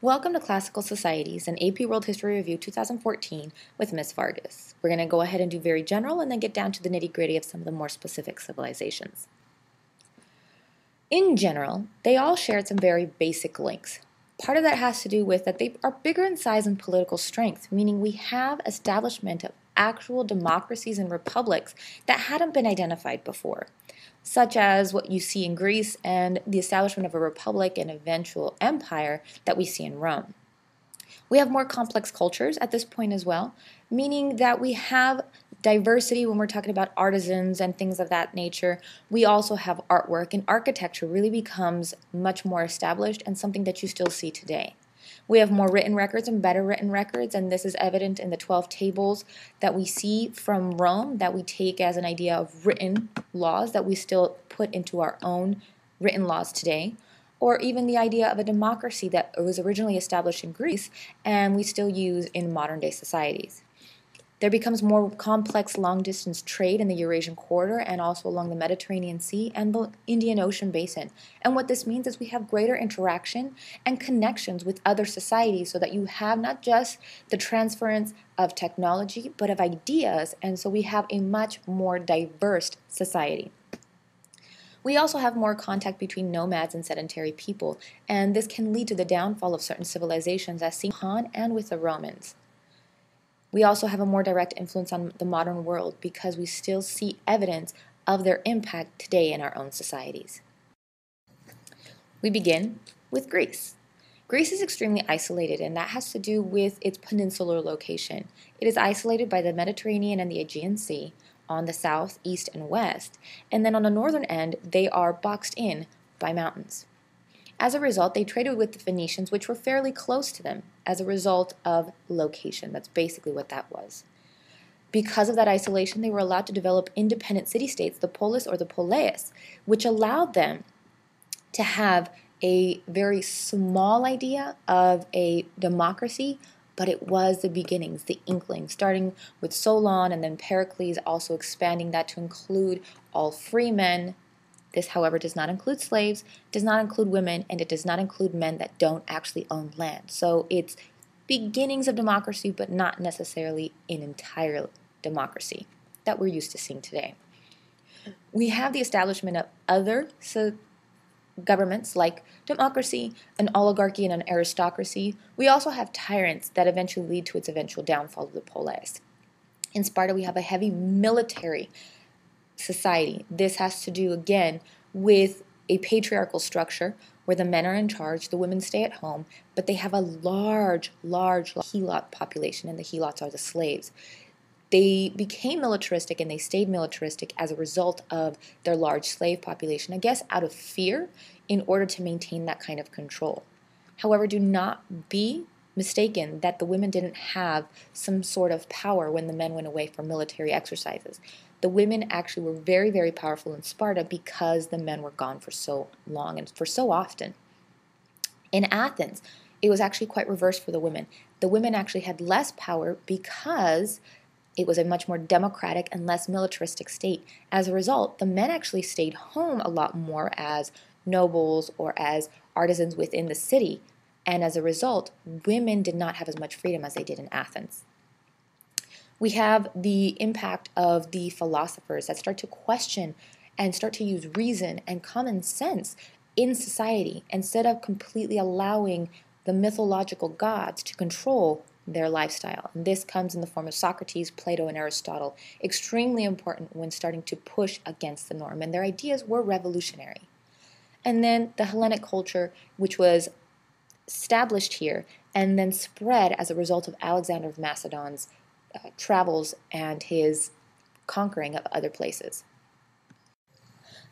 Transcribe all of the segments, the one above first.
Welcome to Classical Societies, an AP World History Review 2014 with Ms. Vargas. We're going to go ahead and do very general and then get down to the nitty-gritty of some of the more specific civilizations. In general, they all shared some very basic links. Part of that has to do with that they are bigger in size and political strength, meaning we have establishment of actual democracies and republics that hadn't been identified before, such as what you see in Greece and the establishment of a republic and eventual empire that we see in Rome. We have more complex cultures at this point as well, meaning that we have diversity when we're talking about artisans and things of that nature. We also have artwork, and architecture really becomes much more established and something that you still see today. We have more written records and better written records, and this is evident in the 12 tables that we see from Rome that we take as an idea of written laws that we still put into our own written laws today, or even the idea of a democracy that was originally established in Greece and we still use in modern-day societies. There becomes more complex long-distance trade in the Eurasian corridor and also along the Mediterranean Sea and the Indian Ocean basin. And what this means is we have greater interaction and connections with other societies so that you have not just the transference of technology, but of ideas, and so we have a much more diverse society. We also have more contact between nomads and sedentary people, and this can lead to the downfall of certain civilizations as seen with Han and with the Romans. We also have a more direct influence on the modern world because we still see evidence of their impact today in our own societies. We begin with Greece. Greece is extremely isolated, and that has to do with its peninsular location. It is isolated by the Mediterranean and the Aegean Sea on the south, east, and west, and then on the northern end, they are boxed in by mountains. As a result, they traded with the Phoenicians, which were fairly close to them, as a result of location. That's basically what that was. Because of that isolation, they were allowed to develop independent city-states, the polis or the poleis, which allowed them to have a very small idea of a democracy, but it was the beginnings, the inkling, starting with Solon and then Pericles, also expanding that to include all free men. This, however, does not include slaves, does not include women, and it does not include men that don't actually own land. So it's beginnings of democracy, but not necessarily an entire democracy that we're used to seeing today. We have the establishment of other governments like democracy, an oligarchy, and an aristocracy. We also have tyrants that eventually lead to its eventual downfall of the polis. In Sparta, we have a heavy military society. This has to do, again, with a patriarchal structure where the men are in charge, the women stay at home, but they have a large helot population, and the helots are the slaves. They became militaristic and they stayed militaristic as a result of their large slave population, I guess out of fear, in order to maintain that kind of control. However, do not be mistaken that the women didn't have some sort of power when the men went away for military exercises. The women actually were very, very powerful in Sparta because the men were gone for so long and for so often. In Athens, it was actually quite reversed for the women. The women actually had less power because it was a much more democratic and less militaristic state. As a result, the men actually stayed home a lot more as nobles or as artisans within the city. And as a result, women did not have as much freedom as they did in Athens. We have the impact of the philosophers that start to question and start to use reason and common sense in society instead of completely allowing the mythological gods to control their lifestyle. And this comes in the form of Socrates, Plato, and Aristotle, extremely important when starting to push against the norm, and their ideas were revolutionary. And then the Hellenic culture, which was established here and then spread as a result of Alexander of Macedon's travels and his conquering of other places.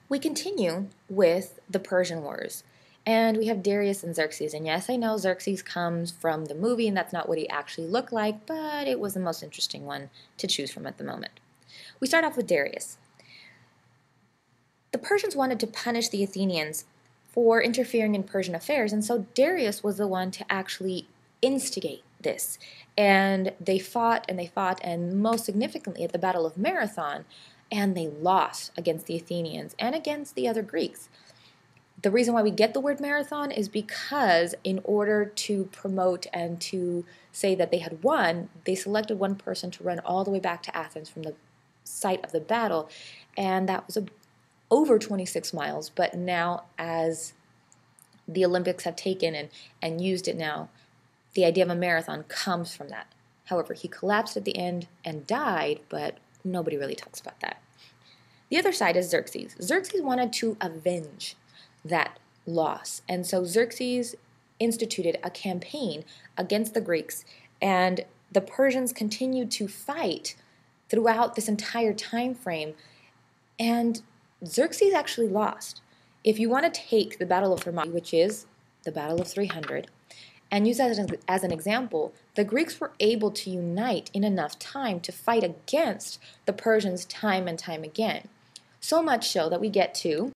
We continue with the Persian Wars, and we have Darius and Xerxes. And yes, I know Xerxes comes from the movie, and that's not what he actually looked like, but it was the most interesting one to choose from at the moment. We start off with Darius. The Persians wanted to punish the Athenians for interfering in Persian affairs, and so Darius was the one to actually instigate this. And they fought, and most significantly at the Battle of Marathon, and they lost against the Athenians and against the other Greeks. The reason why we get the word marathon is because in order to promote and to say that they had won, they selected one person to run all the way back to Athens from the site of the battle, and that was over 26 miles. But now, as the Olympics have taken and used it now, the idea of a marathon comes from that. However, he collapsed at the end and died, but nobody really talks about that. The other side is Xerxes. Xerxes wanted to avenge that loss, and so Xerxes instituted a campaign against the Greeks, and the Persians continued to fight throughout this entire time frame, and Xerxes actually lost. If you want to take the Battle of Thermopylae, which is the Battle of 300, and use that as an example, the Greeks were able to unite in enough time to fight against the Persians time and time again. So much so that we get to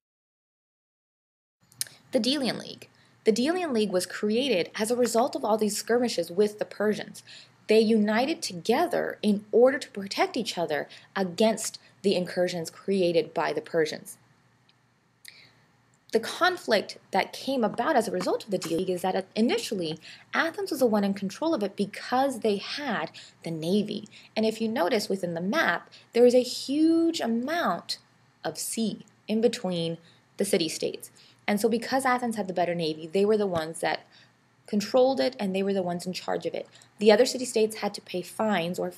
the Delian League. The Delian League was created as a result of all these skirmishes with the Persians. They united together in order to protect each other against the incursions created by the Persians. The conflict that came about as a result of the Delian League is that initially Athens was the one in control of it because they had the navy. And if you notice within the map, there is a huge amount of sea in between the city-states. And so because Athens had the better navy, they were the ones that controlled it, and they were the ones in charge of it. The other city-states had to pay fines or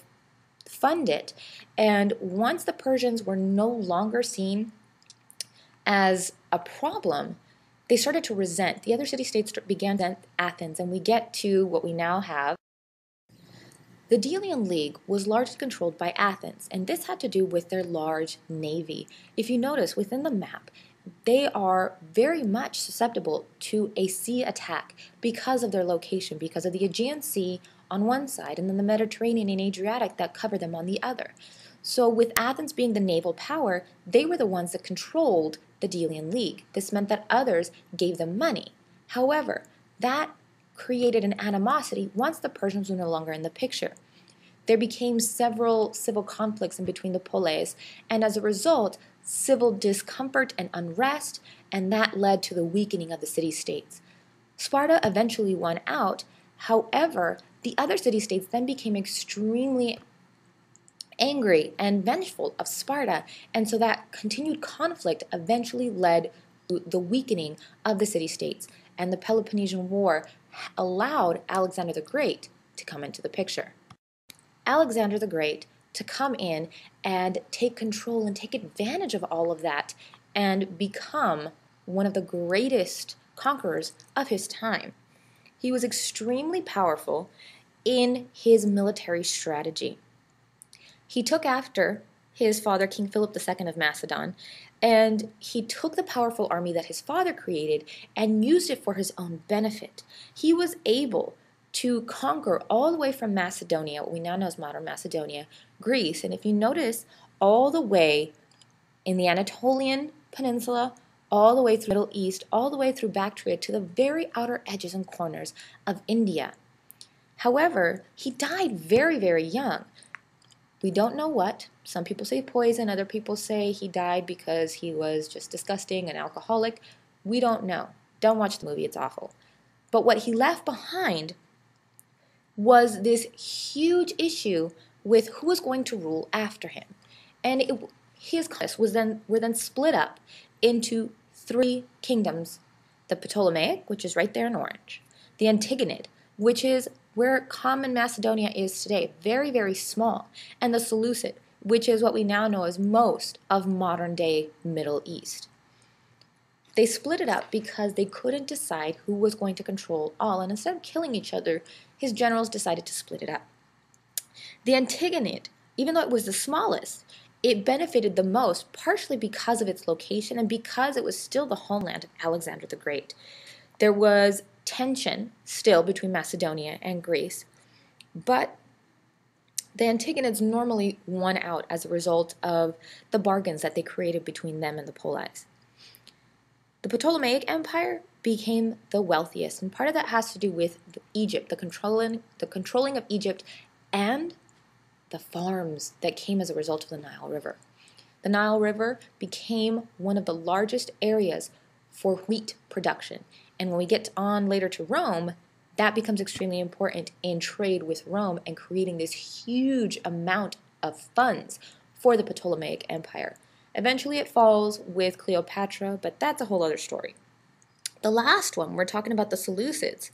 fund it. And once the Persians were no longer seen as a problem, they started to resent. The other city-states began to resent Athens, and we get to what we now have. The Delian League was largely controlled by Athens, and this had to do with their large navy. If you notice within the map, they are very much susceptible to a sea attack because of their location, because of the Aegean Sea on one side and then the Mediterranean and Adriatic that cover them on the other. So with Athens being the naval power, they were the ones that controlled the Delian League. This meant that others gave them money. However, that created an animosity once the Persians were no longer in the picture. There became several civil conflicts in between the poleis, and as a result, civil discomfort and unrest, and that led to the weakening of the city-states. Sparta eventually won out. However, the other city-states then became extremely angry and vengeful of Sparta, and so that continued conflict eventually led to the weakening of the city-states, and the Peloponnesian War allowed Alexander the Great to come into the picture. Alexander the Great to come in and take control and take advantage of all of that and become one of the greatest conquerors of his time. He was extremely powerful in his military strategy. He took after his father, King Philip II of Macedon, and he took the powerful army that his father created and used it for his own benefit. He was able to conquer all the way from Macedonia, what we now know as modern Macedonia, Greece, and if you notice, all the way in the Anatolian Peninsula, all the way through the Middle East, all the way through Bactria to the very outer edges and corners of India. However, he died very, very young. We don't know what. Some people say poison, other people say he died because he was just disgusting and alcoholic. We don't know. Don't watch the movie, it's awful. But what he left behind was this huge issue with who was going to rule after him. And his kingdoms were then split up into three kingdoms: the Ptolemaic, which is right there in orange; the Antigonid, which is where common Macedonia is today, very, very small; and the Seleucid, which is what we now know as most of modern-day Middle East. They split it up because they couldn't decide who was going to control all, and instead of killing each other, his generals decided to split it up. The Antigonid, even though it was the smallest, it benefited the most, partially because of its location and because it was still the homeland of Alexander the Great. There was tension still between Macedonia and Greece, but the Antigonids normally won out as a result of the bargains that they created between them and the Poleis. The Ptolemaic Empire became the wealthiest, and part of that has to do with Egypt, the controlling of Egypt, and the farms that came as a result of the Nile River. The Nile River became one of the largest areas for wheat production. And when we get on later to Rome, that becomes extremely important in trade with Rome and creating this huge amount of funds for the Ptolemaic Empire. Eventually it falls with Cleopatra, but that's a whole other story. The last one, we're talking about the Seleucids.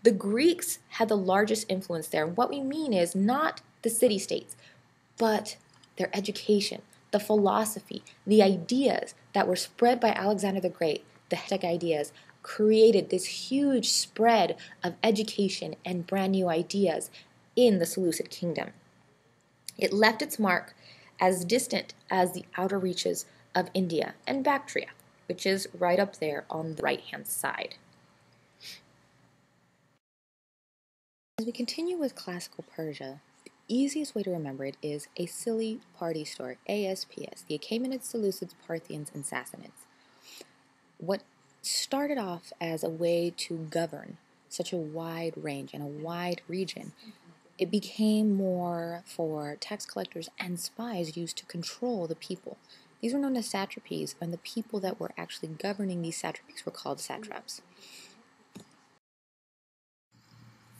The Greeks had the largest influence there. And what we mean is not the city-states, but their education, the philosophy, the ideas that were spread by Alexander the Great, the Hellenistic ideas, created this huge spread of education and brand new ideas in the Seleucid kingdom. It left its mark as distant as the outer reaches of India and Bactria, which is right up there on the right-hand side. As we continue with classical Persia, the easiest way to remember it is a silly party story, ASPS, the Achaemenids, Seleucids, Parthians, and Sassanids. What started off as a way to govern such a wide range and a wide region, it became more for tax collectors and spies used to control the people. These were known as satrapies, and the people that were actually governing these satrapies were called satraps.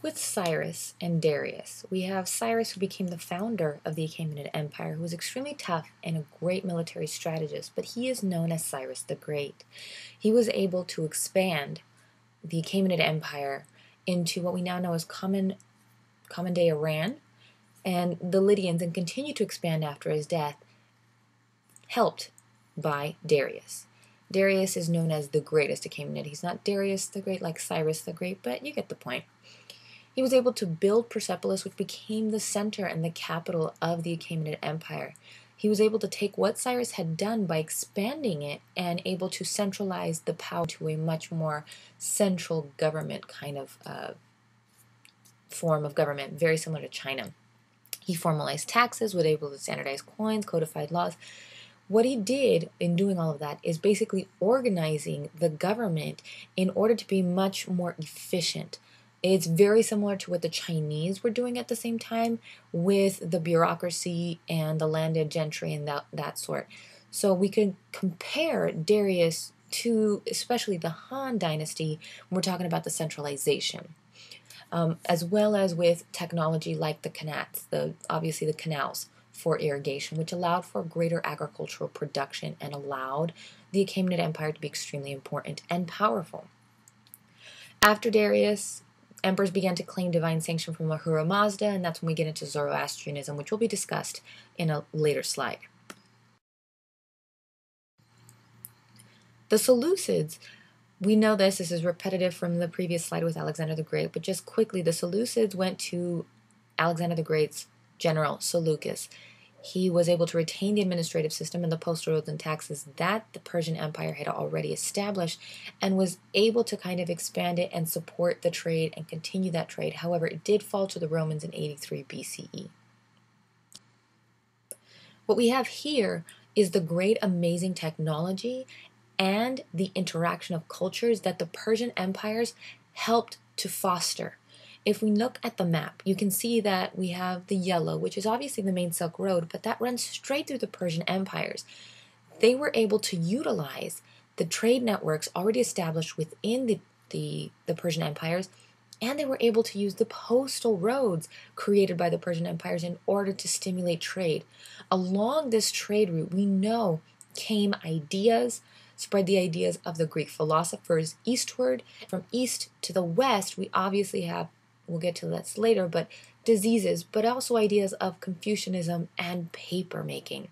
With Cyrus and Darius, we have Cyrus, who became the founder of the Achaemenid Empire, who was extremely tough and a great military strategist, but he is known as Cyrus the Great. He was able to expand the Achaemenid Empire into what we now know as common-day Iran and the Lydians, and continued to expand after his death, helped by Darius. Darius is known as the greatest Achaemenid. He's not Darius the Great like Cyrus the Great, but you get the point. He was able to build Persepolis, which became the center and the capital of the Achaemenid Empire. He was able to take what Cyrus had done by expanding it and able to centralize the power to a much more central government kind of form of government, very similar to China. He formalized taxes, was able to standardize coins, codified laws. What he did in doing all of that is basically organizing the government in order to be much more efficient. It's very similar to what the Chinese were doing at the same time with the bureaucracy and the landed gentry and that sort. So we could compare Darius to especially the Han Dynasty when we're talking about the centralization, as well as with technology like the kanats, obviously the canals for irrigation, which allowed for greater agricultural production and allowed the Achaemenid Empire to be extremely important and powerful. After Darius, emperors began to claim divine sanction from Ahura Mazda, and that's when we get into Zoroastrianism, which will be discussed in a later slide. The Seleucids, we know this is repetitive from the previous slide with Alexander the Great, but just quickly, the Seleucids went to Alexander the Great's general, Seleucus. He was able to retain the administrative system and the postal roads and taxes that the Persian Empire had already established, and was able to kind of expand it and support the trade and continue that trade. However, it did fall to the Romans in 83 BCE. What we have here is the great, amazing technology and the interaction of cultures that the Persian empires helped to foster. If we look at the map, you can see that we have the yellow, which is obviously the main Silk Road, but that runs straight through the Persian empires. They were able to utilize the trade networks already established within the Persian empires, and they were able to use the postal roads created by the Persian empires in order to stimulate trade. Along this trade route, we know came ideas, spread the ideas of the Greek philosophers eastward. From east to the west, we obviously have, we'll get to that later, but diseases, but also ideas of Confucianism and paper making.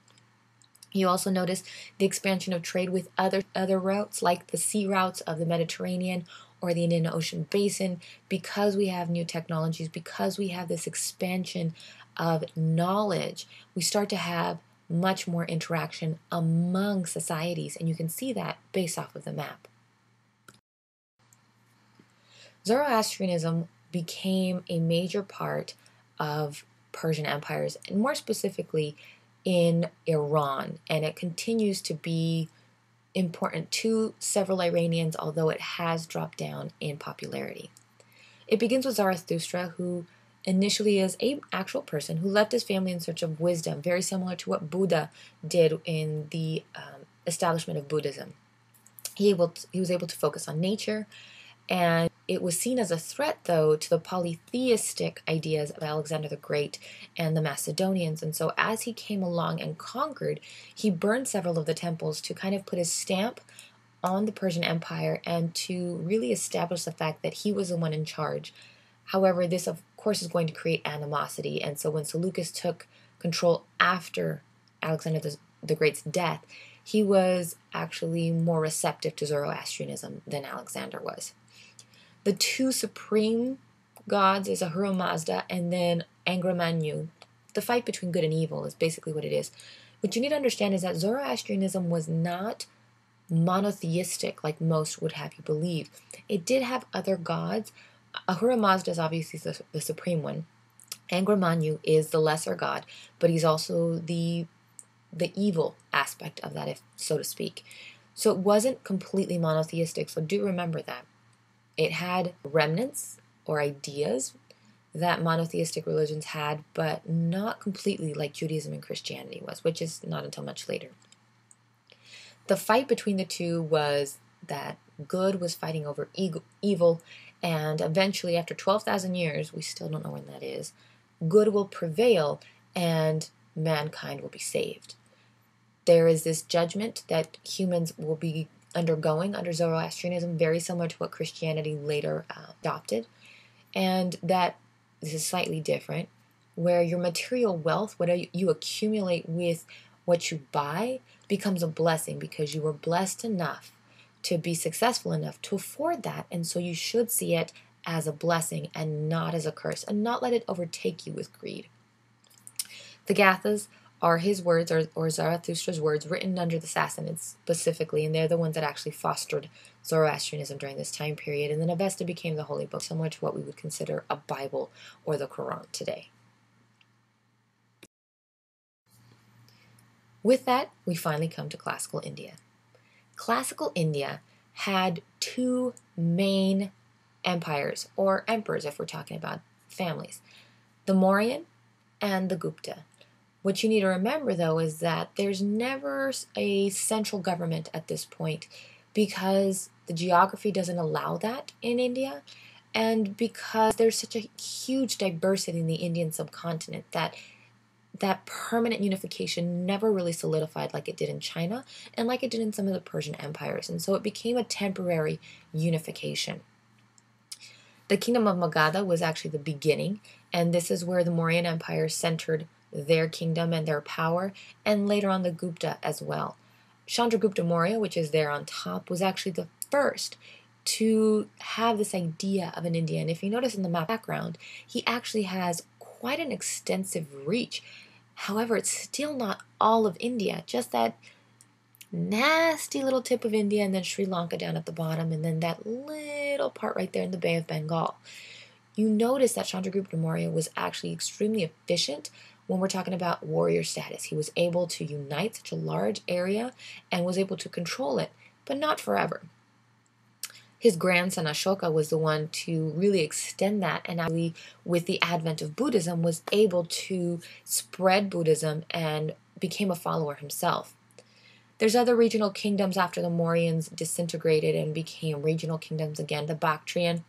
You also notice the expansion of trade with other routes, like the sea routes of the Mediterranean or the Indian Ocean basin, because we have new technologies, because we have this expansion of knowledge, we start to have much more interaction among societies, and you can see that based off of the map. Zoroastrianism became a major part of Persian empires, and more specifically in Iran, and it continues to be important to several Iranians, although it has dropped down in popularity. It begins with Zarathustra, who initially is an actual person who left his family in search of wisdom, very similar to what Buddha did in the establishment of Buddhism. He was able to focus on nature, and it was seen as a threat, though, to the polytheistic ideas of Alexander the Great and the Macedonians. And so as he came along and conquered, he burned several of the temples to kind of put his stamp on the Persian Empire and to really establish the fact that he was the one in charge. However, this, of course, is going to create animosity. And so when Seleucus took control after Alexander the Great's death, he was actually more receptive to Zoroastrianism than Alexander was. The two supreme gods is Ahura Mazda and then Angra Mainyu. The fight between good and evil is basically what it is. What you need to understand is that Zoroastrianism was not monotheistic like most would have you believe. It did have other gods. Ahura Mazda is obviously the supreme one. Angra Mainyu is the lesser god, but he's also the evil aspect of that, if so to speak. So it wasn't completely monotheistic, so do remember that. It had remnants or ideas that monotheistic religions had, but not completely like Judaism and Christianity was, which is not until much later. The fight between the two was that good was fighting over evil, and eventually, after 12,000 years, we still don't know when that is, good will prevail and mankind will be saved. There is this judgment that humans will be undergoing under Zoroastrianism, very similar to what Christianity later adopted, and that this is slightly different, where your material wealth, what you accumulate with what you buy, becomes a blessing because you were blessed enough to be successful enough to afford that, and so you should see it as a blessing and not as a curse, and not let it overtake you with greed. The Gathas are his words, or Zarathustra's words, written under the Sassanids specifically, and they're the ones that actually fostered Zoroastrianism during this time period, and then Avesta became the holy book, similar to what we would consider a Bible or the Quran today. With that, we finally come to classical India. Classical India had two main empires, or emperors if we're talking about families, the Mauryan and the Gupta. What you need to remember, though, is that there's never a central government at this point because the geography doesn't allow that in India, and because there's such a huge diversity in the Indian subcontinent that permanent unification never really solidified like it did in China and like it did in some of the Persian empires, and so it became a temporary unification. The kingdom of Magadha was actually the beginning, and this is where the Mauryan Empire centered their kingdom and their power, and later on the Gupta as well. Chandragupta Maurya, which is there on top, was actually the first to have this idea of an India. And if you notice in the map background, he actually has quite an extensive reach. However, it's still not all of India, just that nasty little tip of India, and then Sri Lanka down at the bottom, and then that little part right there in the Bay of Bengal. You notice that Chandragupta Maurya was actually extremely efficient when we're talking about warrior status. He was able to unite such a large area and was able to control it, but not forever. His grandson Ashoka was the one to really extend that, and actually with the advent of Buddhism was able to spread Buddhism and became a follower himself. There's other regional kingdoms after the Mauryans disintegrated and became regional kingdoms again. The Bactrian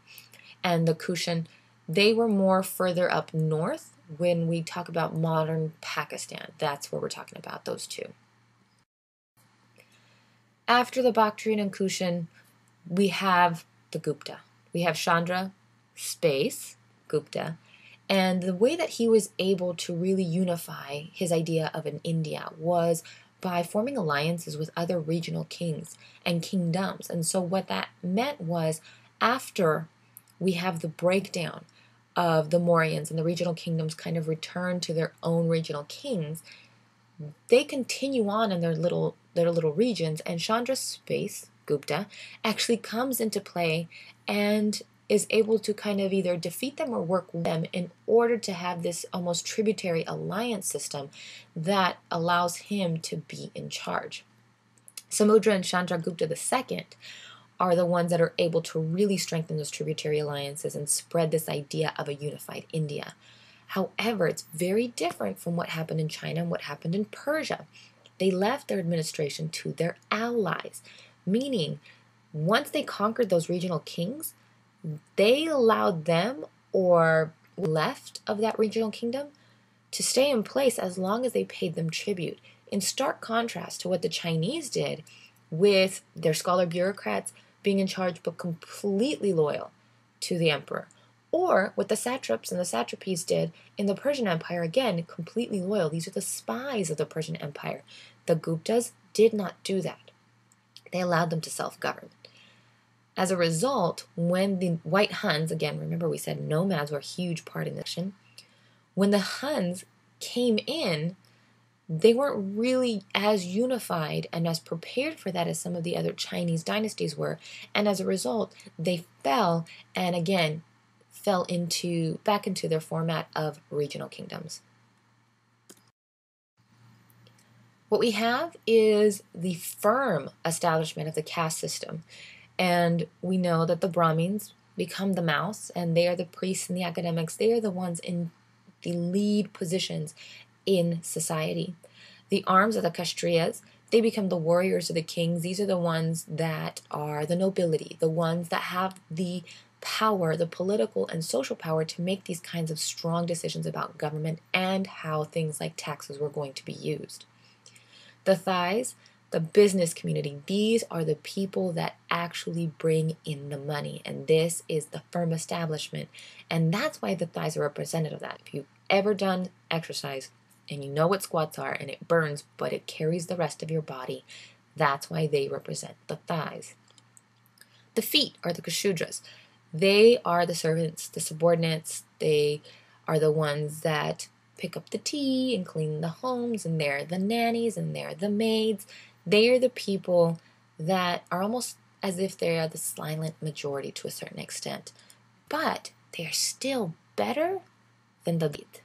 and the Kushan, they were more further up north. When we talk about modern Pakistan, that's where we're talking about, those two. After the Bactrian and Kushan, we have the Gupta. We have Chandra, space, Gupta, and the way that he was able to really unify his idea of an India was by forming alliances with other regional kings and kingdoms. And so what that meant was, after we have the breakdown of the Mauryans and the regional kingdoms kind of return to their own regional kings, they continue on in their little regions, and Chandra's space, Gupta, actually comes into play and is able to kind of either defeat them or work with them in order to have this almost tributary alliance system that allows him to be in charge. Samudra and Chandragupta II are the ones that are able to really strengthen those tributary alliances and spread this idea of a unified India. However, it's very different from what happened in China and what happened in Persia. They left their administration to their allies, meaning once they conquered those regional kings, they allowed them or left of that regional kingdom to stay in place as long as they paid them tribute, in stark contrast to what the Chinese did with their scholar bureaucrats being in charge but completely loyal to the emperor. Or what the satraps and the satrapies did in the Persian Empire, again, completely loyal. These are the spies of the Persian Empire. The Guptas did not do that. They allowed them to self-govern. As a result, when the white Huns, again, remember we said nomads were a huge part in this, when the Huns came in, they weren't really as unified and as prepared for that as some of the other Chinese dynasties were. And as a result, they fell and again fell back into their format of regional kingdoms. What we have is the firm establishment of the caste system. And we know that the Brahmins become the mouse, and they are the priests and the academics. They are the ones in the lead positions in society. The arms of the Kshatriyas, they become the warriors of the kings. These are the ones that are the nobility, the ones that have the power, the political and social power to make these kinds of strong decisions about government and how things like taxes were going to be used. The Thais, the business community, these are the people that actually bring in the money, and this is the firm establishment, and that's why the thighs are representative of that. If you've ever done exercise and you know what squats are and it burns but it carries the rest of your body, that's why they represent the thighs. The feet are the Kshudras. They are the servants, the subordinates. They are the ones that pick up the tea and clean the homes, and they're the nannies and they're the maids. They are the people that are almost as if they are the silent majority to a certain extent. But they are still better than the feet.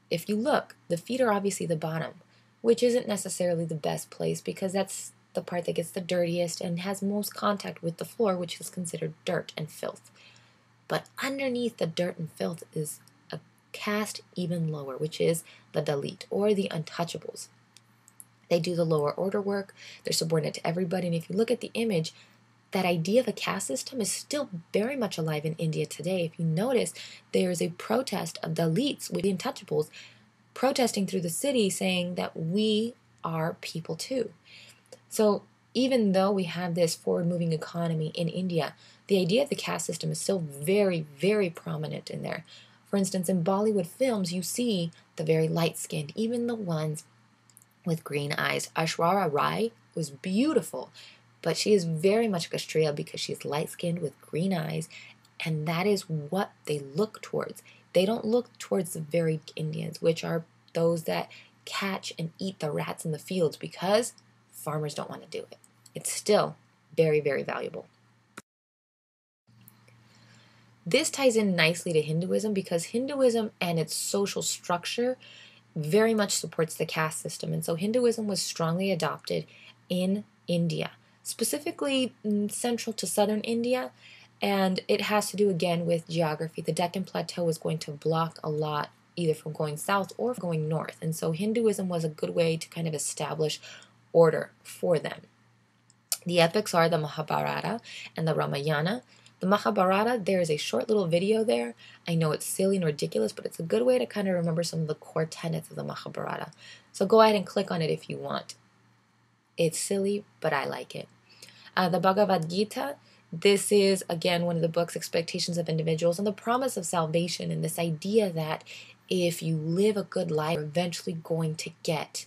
If you look, the feet are obviously the bottom, which isn't necessarily the best place because that's the part that gets the dirtiest and has most contact with the floor, which is considered dirt and filth. But underneath the dirt and filth is a caste even lower, which is the Dalit, or the untouchables. They do the lower order work, they're subordinate to everybody, and if you look at the image, that idea of a caste system is still very much alive in India today. If you notice, there is a protest of Dalits with the untouchables protesting through the city saying that we are people too. So even though we have this forward-moving economy in India, the idea of the caste system is still very, very prominent in there. For instance, in Bollywood films, you see the very light-skinned, even the ones with green eyes. Aishwarya Rai was beautiful, but she is very much a Kshatriya because she's light-skinned with green eyes, and that is what they look towards. They don't look towards the very Indians, which are those that catch and eat the rats in the fields because farmers don't want to do it. It's still very, very valuable. This ties in nicely to Hinduism because Hinduism and its social structure very much supports the caste system. And so Hinduism was strongly adopted in India, specifically central to southern India. And it has to do again with geography. The Deccan Plateau was going to block a lot either from going south or going north. And so Hinduism was a good way to kind of establish order for them. The epics are the Mahabharata and the Ramayana. The Mahabharata, there is a short little video there. I know it's silly and ridiculous, but it's a good way to kind of remember some of the core tenets of the Mahabharata. So go ahead and click on it if you want. It's silly, but I like it. The Bhagavad Gita, this is, again, one of the books, Expectations of Individuals, and the promise of salvation, and this idea that if you live a good life, you're eventually going to get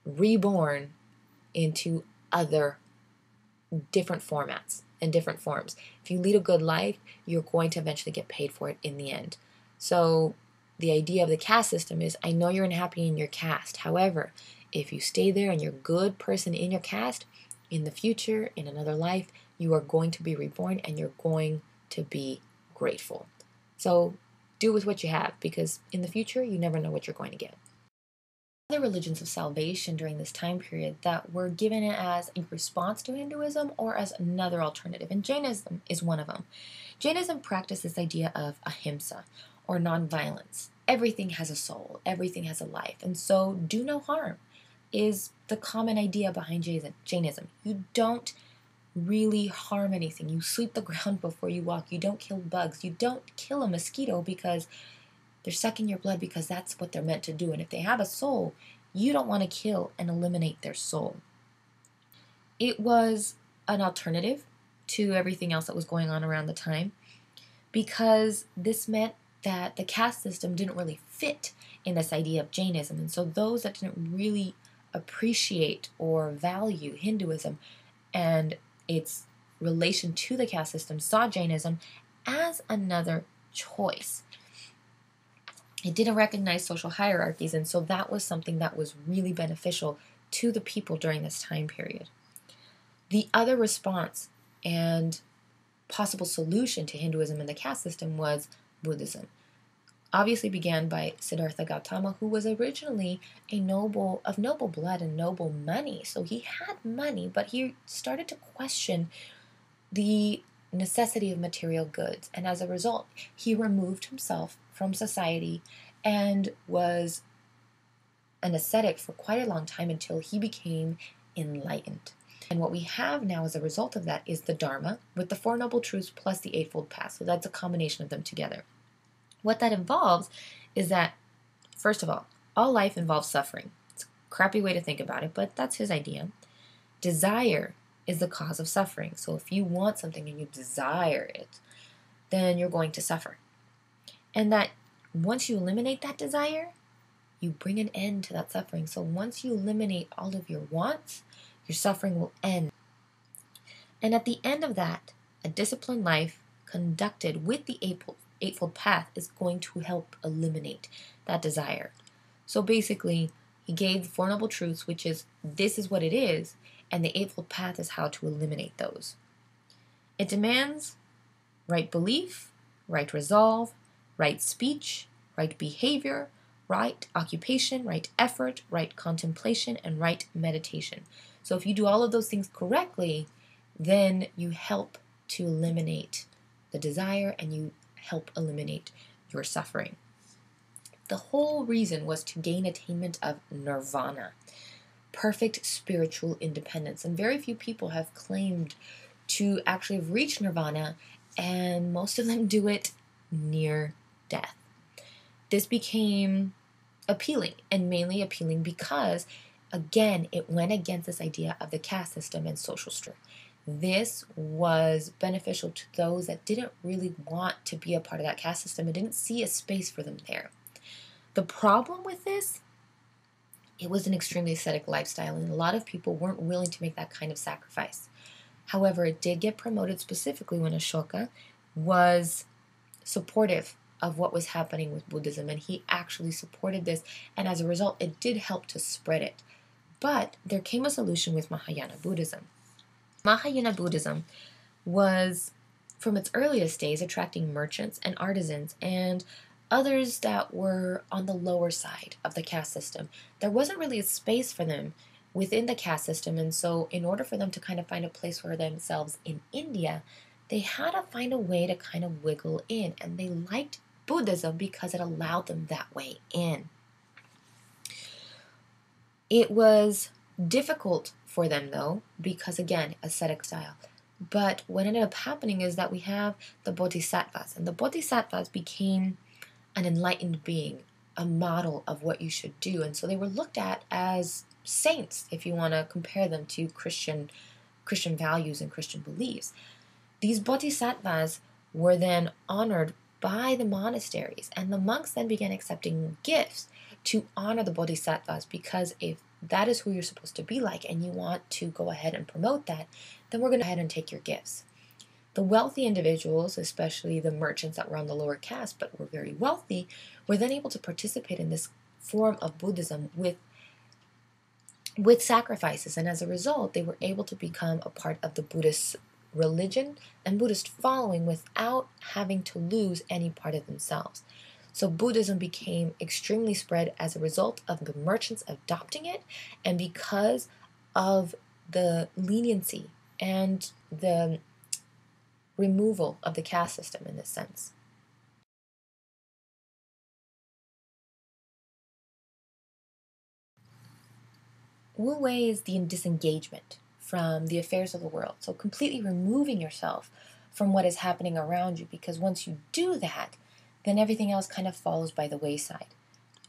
reborn into other different formats and different forms. If you lead a good life, you're going to eventually get paid for it in the end. So the idea of the caste system is, I know you're unhappy in your caste. However, if you stay there and you're a good person in your caste, in the future, in another life, you are going to be reborn and you're going to be grateful. So do with what you have, because in the future, you never know what you're going to get. Other religions of salvation during this time period that were given as a response to Hinduism or as another alternative, and Jainism is one of them. Jainism practiced this idea of ahimsa, or nonviolence. Everything has a soul, everything has a life, and so do no harm is the common idea behind Jainism. You don't really harm anything. You sweep the ground before you walk. You don't kill bugs. You don't kill a mosquito because they're sucking your blood, because that's what they're meant to do. And if they have a soul, you don't want to kill and eliminate their soul. It was an alternative to everything else that was going on around the time, because this meant that the caste system didn't really fit in this idea of Jainism. And so those that didn't really appreciate or value Hinduism and its relation to the caste system saw Jainism as another choice. It didn't recognize social hierarchies, and so that was something that was really beneficial to the people during this time period. The other response and possible solution to Hinduism and the caste system was Buddhism. Obviously began by Siddhartha Gautama, who was originally of noble blood and noble money. So he had money, but he started to question the necessity of material goods. And as a result, he removed himself from society and was an ascetic for quite a long time until he became enlightened. And what we have now as a result of that is the Dharma with the Four Noble Truths plus the Eightfold Path. So that's a combination of them together. What that involves is that, first of all life involves suffering. It's a crappy way to think about it, but that's his idea. Desire is the cause of suffering. So if you want something and you desire it, then you're going to suffer. And that once you eliminate that desire, you bring an end to that suffering. So once you eliminate all of your wants, your suffering will end. And at the end of that, a disciplined life conducted with the Eightfold Path is going to help eliminate that desire. So basically, he gave the Four Noble Truths, which is, this is what it is, and the Eightfold Path is how to eliminate those. It demands right belief, right resolve, right speech, right behavior, right occupation, right effort, right contemplation, and right meditation. So if you do all of those things correctly, then you help to eliminate the desire and you help eliminate your suffering. The whole reason was to gain attainment of nirvana, perfect spiritual independence. And very few people have claimed to actually have reached nirvana, and most of them do it near death. This became appealing, and mainly appealing because, again, it went against this idea of the caste system and social structure. This was beneficial to those that didn't really want to be a part of that caste system and didn't see a space for them there. The problem with this, it was an extremely ascetic lifestyle, and a lot of people weren't willing to make that kind of sacrifice. However, it did get promoted specifically when Ashoka was supportive of what was happening with Buddhism, and he actually supported this, and as a result, it did help to spread it. But there came a solution with Mahayana Buddhism. Mahayana Buddhism was, from its earliest days, attracting merchants and artisans and others that were on the lower side of the caste system. There wasn't really a space for them within the caste system, and so in order for them to kind of find a place for themselves in India, they had to find a way to kind of wiggle in, and they liked Buddhism because it allowed them that way in. It was difficult for them, though, because, again, ascetic style. But what ended up happening is that we have the Bodhisattvas, and the Bodhisattvas became an enlightened being, a model of what you should do. And so they were looked at as saints, if you want to compare them to Christian values and Christian beliefs. These Bodhisattvas were then honored by the monasteries, and the monks then began accepting gifts to honor the Bodhisattvas, because if that is who you're supposed to be like and you want to go ahead and promote that, then we're going to go ahead and take your gifts. The wealthy individuals, especially the merchants that were on the lower caste but were very wealthy, were then able to participate in this form of Buddhism with sacrifices, and as a result, they were able to become a part of the Buddhist religion and Buddhist following without having to lose any part of themselves. So Buddhism became extremely spread as a result of the merchants adopting it, and because of the leniency and the removal of the caste system in this sense. Wu Wei is the disengagement from the affairs of the world. So completely removing yourself from what is happening around you, because once you do that, then everything else kind of falls by the wayside.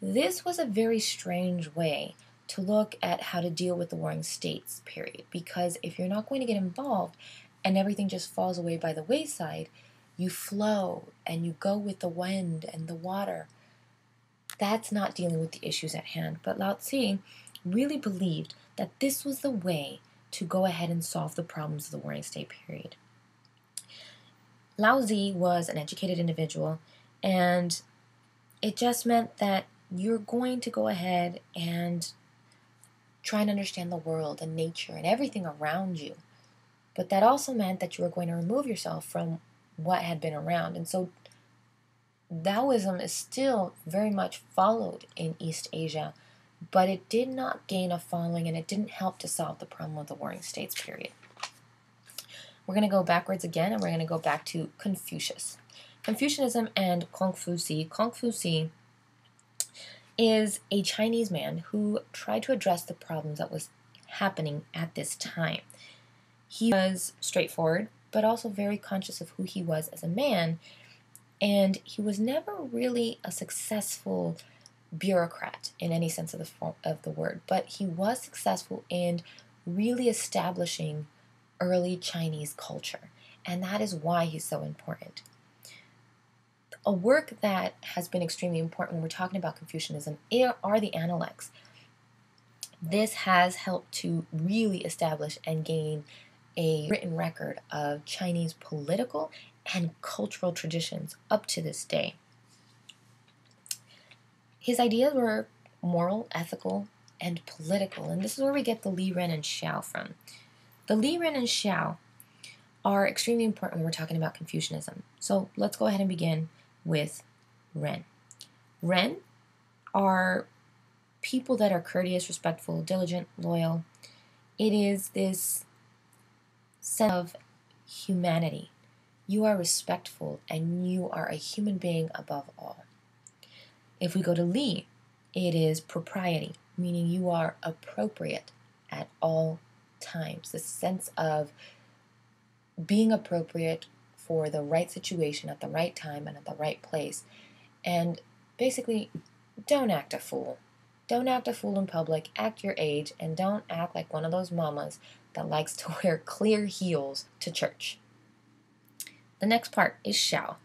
This was a very strange way to look at how to deal with the Warring States period, because if you're not going to get involved and everything just falls away by the wayside, you flow and you go with the wind and the water. That's not dealing with the issues at hand. But Lao Tzu really believed that this was the way to go ahead and solve the problems of the Warring State period. Lao Tzu was an educated individual, and it just meant that you're going to go ahead and try and understand the world and nature and everything around you. But that also meant that you were going to remove yourself from what had been around. And so Taoism is still very much followed in East Asia, but it did not gain a following, and it didn't help to solve the problem of the Warring States period. We're going to go backwards again, and we're going to go back to Confucius. Confucianism and Confuci. Confuci is a Chinese man who tried to address the problems that was happening at this time. He was straightforward, but also very conscious of who he was as a man, and he was never really a successful bureaucrat in any sense of the word, but he was successful in really establishing early Chinese culture, and that is why he's so important. A work that has been extremely important when we're talking about Confucianism are the Analects. This has helped to really establish and gain a written record of Chinese political and cultural traditions up to this day. His ideas were moral, ethical, and political, and this is where we get the Li Ren and Xiao from. The Li Ren and Xiao are extremely important when we're talking about Confucianism. So let's go ahead and begin with Ren. Ren are people that are courteous, respectful, diligent, loyal. It is this sense of humanity. You are respectful and you are a human being above all. If we go to Li, it is propriety, meaning you are appropriate at all times. The sense of being appropriate for the right situation at the right time and at the right place. And basically, don't act a fool. Don't act a fool in public. Act your age, and don't act like one of those mamas that likes to wear clear heels to church. The next part is Xiao.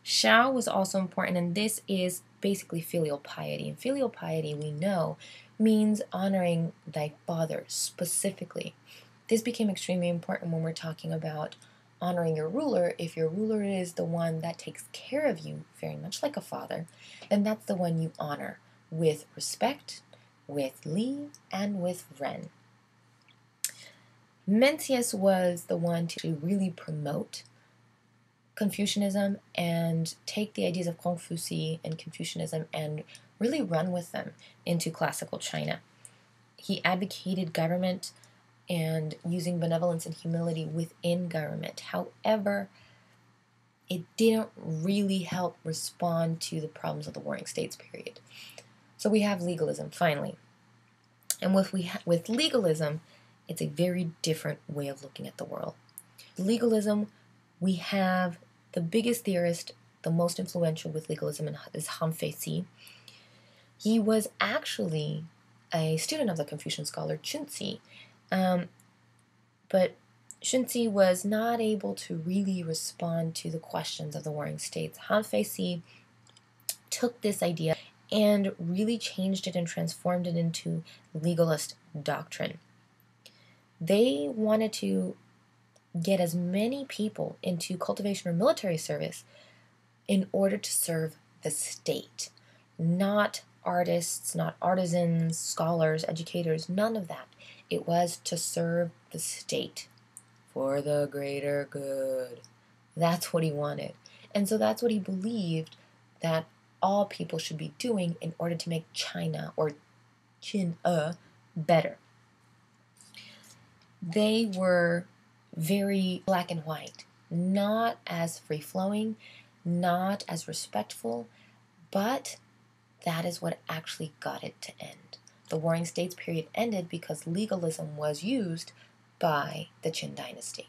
Xiao was also important, and this is basically filial piety. And filial piety, we know, means honoring thy father specifically. This became extremely important when we're talking about honoring your ruler. If your ruler is the one that takes care of you very much like a father, then that's the one you honor with respect, with Li, and with Ren. Mencius was the one to really promote Confucianism and take the ideas of Confuci and Confucianism and really run with them into classical China. He advocated government and using benevolence and humility within government. However, it didn't really help respond to the problems of the Warring States period. So we have legalism, finally. And with legalism, it's a very different way of looking at the world. Legalism, we have the biggest theorist, the most influential with legalism is Han Feici. He was actually a student of the Confucian scholar Xunzi, but Xunzi was not able to really respond to the questions of the Warring States. Han Feici took this idea and really changed it and transformed it into legalist doctrine. They wanted to get as many people into cultivation or military service in order to serve the state, not artists, not artisans, scholars, educators, none of that. It was to serve the state for the greater good. That's what he wanted. And so that's what he believed that all people should be doing in order to make China or Qin better. They were very black and white, not as free-flowing, not as respectful, but that is what actually got it to end. The Warring States period ended because legalism was used by the Qin dynasty.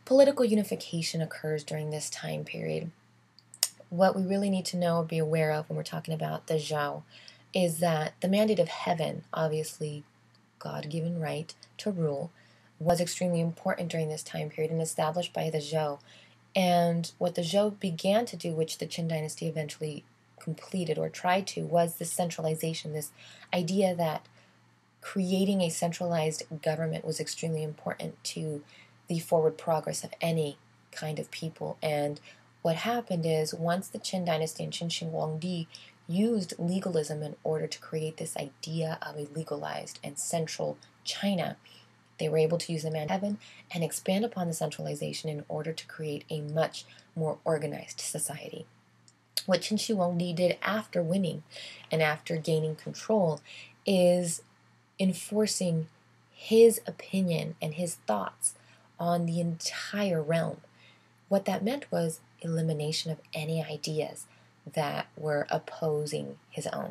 Political unification occurs during this time period. What we really need to know or be aware of when we're talking about the Zhao is that the mandate of heaven, obviously God-given right to rule, was extremely important during this time period and established by the Zhou. And what the Zhou began to do, which the Qin dynasty eventually completed or tried to, was this centralization, this idea that creating a centralized government was extremely important to the forward progress of any kind of people. And what happened is, once the Qin dynasty and Qin Shi Huangdi used legalism in order to create this idea of a legalized and central China, they were able to use the mandate of heaven and expand upon the centralization in order to create a much more organized society. What Qin Shi Huangdi did after winning and after gaining control is enforcing his opinion and his thoughts on the entire realm. What that meant was elimination of any ideas that were opposing his own.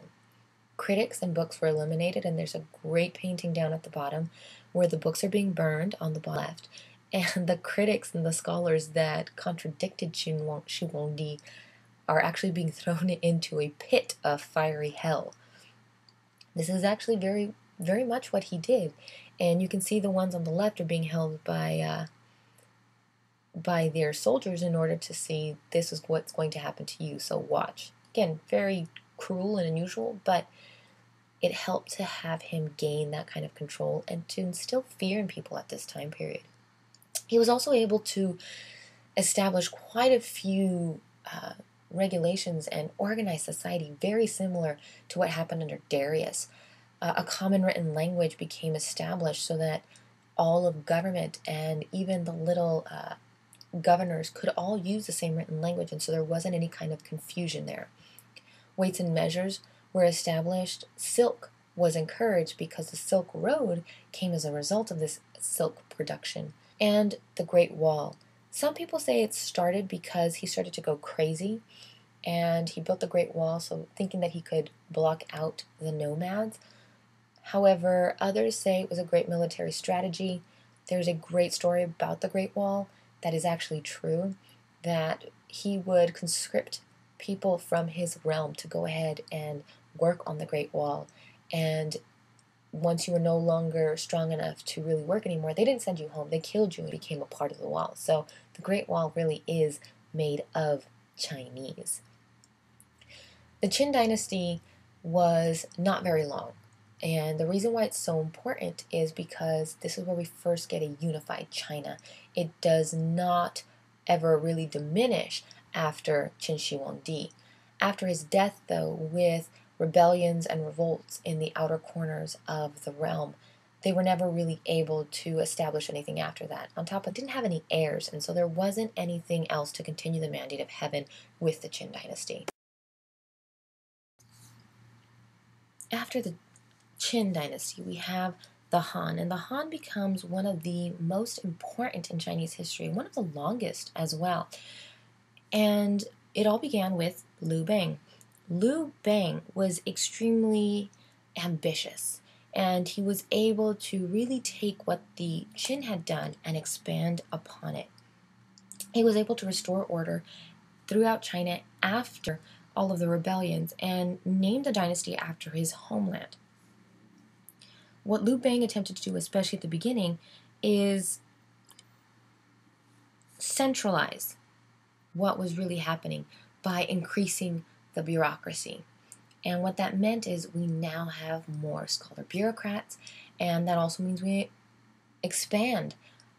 Critics and books were eliminated, and there's a great painting down at the bottom where the books are being burned on the left, and the critics and the scholars that contradicted Qin Shi Huangdi are actually being thrown into a pit of fiery hell. This is actually very, very much what he did, and you can see the ones on the left are being held by their soldiers in order to see this is what's going to happen to you, so watch. Again, very cruel and unusual, but it helped to have him gain that kind of control and to instill fear in people at this time period. He was also able to establish quite a few regulations and organize society very similar to what happened under Darius. A common written language became established so that all of government and even the little governors could all use the same written language, and so there wasn't any kind of confusion there. Weights and measures were established. Silk was encouraged because the Silk Road came as a result of this silk production. And the Great Wall. Some people say it started because he started to go crazy and he built the Great Wall, so thinking that he could block out the nomads. However, others say it was a great military strategy. There's a great story about the Great Wall that is actually true, that he would conscript people from his realm to go ahead and work on the Great Wall. And once you were no longer strong enough to really work anymore, they didn't send you home. They killed you and became a part of the wall. So the Great Wall really is made of Chinese. The Qin dynasty was not very long. And the reason why it's so important is because this is where we first get a unified China. It does not ever really diminish after Qin Shi Huangdi. After his death, though, with rebellions and revolts in the outer corners of the realm, they were never really able to establish anything after that. On top of it, didn't have any heirs, and so there wasn't anything else to continue the mandate of heaven with the Qin dynasty. After the Qin dynasty, we have the Han, and the Han becomes one of the most important in Chinese history, one of the longest as well. And it all began with Liu Bang. Liu Bang was extremely ambitious, and he was able to really take what the Qin had done and expand upon it. He was able to restore order throughout China after all of the rebellions and named the dynasty after his homeland. What Liu Bang attempted to do, especially at the beginning, is centralize what was really happening by increasing the bureaucracy. And what that meant is we now have more scholar bureaucrats, and that also means we expand.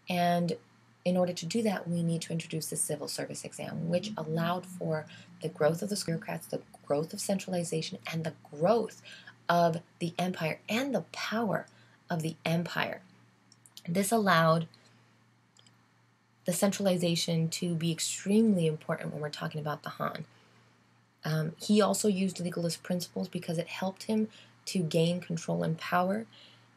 And in order to do that, we need to introduce the civil service exam, which allowed for the growth of the bureaucrats, the growth of centralization, and the growth of the empire and the power of the empire. This allowed the centralization to be extremely important when we're talking about the Han. He also used legalist principles because it helped him to gain control and power.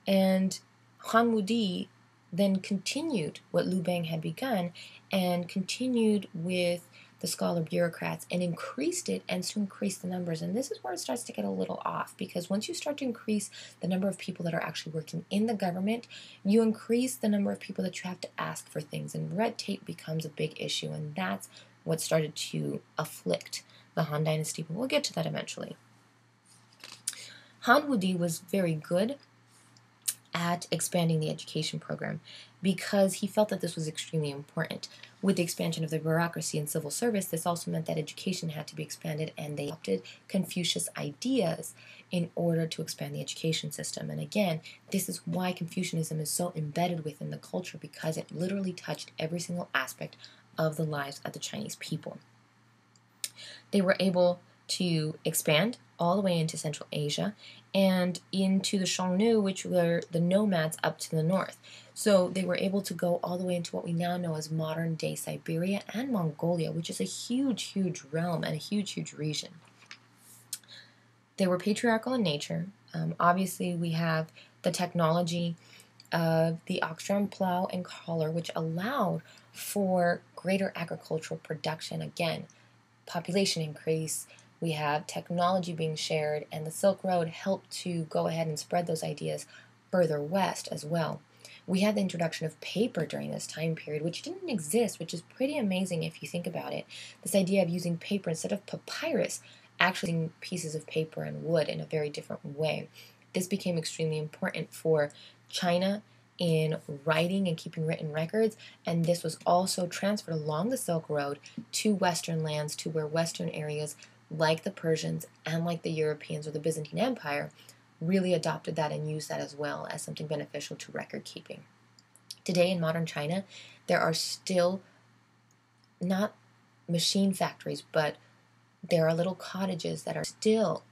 And Han Wudi then continued what Liu Bang had begun and continued with the scholar bureaucrats and increased it and to increase the numbers. And this is where it starts to get a little off, because once you start to increase the number of people that are actually working in the government, you increase the number of people that you have to ask for things, and red tape becomes a big issue, and that's what started to afflict the Han Dynasty, but we'll get to that eventually. Han Wudi was very good at expanding the education program because he felt that this was extremely important. With the expansion of the bureaucracy and civil service, this also meant that education had to be expanded, and they adopted Confucius ideas in order to expand the education system. And again, this is why Confucianism is so embedded within the culture, because it literally touched every single aspect of the lives of the Chinese people. They were able to expand all the way into Central Asia and into the Xiongnu, which were the nomads up to the north. So they were able to go all the way into what we now know as modern-day Siberia and Mongolia, which is a huge, huge realm and a huge, huge region. They were patriarchal in nature. Obviously, we have the technology of the ox-drawn plow and collar, which allowed for greater agricultural production. Again, population increase, we have technology being shared, and the Silk Road helped to go ahead and spread those ideas further west as well. We had the introduction of paper during this time period, which didn't exist, which is pretty amazing if you think about it. This idea of using paper instead of papyrus, actually using pieces of paper and wood in a very different way. This became extremely important for China in writing and keeping written records, and this was also transferred along the Silk Road to Western lands, to where Western areas like the Persians and like the Europeans or the Byzantine Empire really adopted that and used that as well as something beneficial to record keeping. Today in modern China, there are still not machine factories, but there are little cottages that are still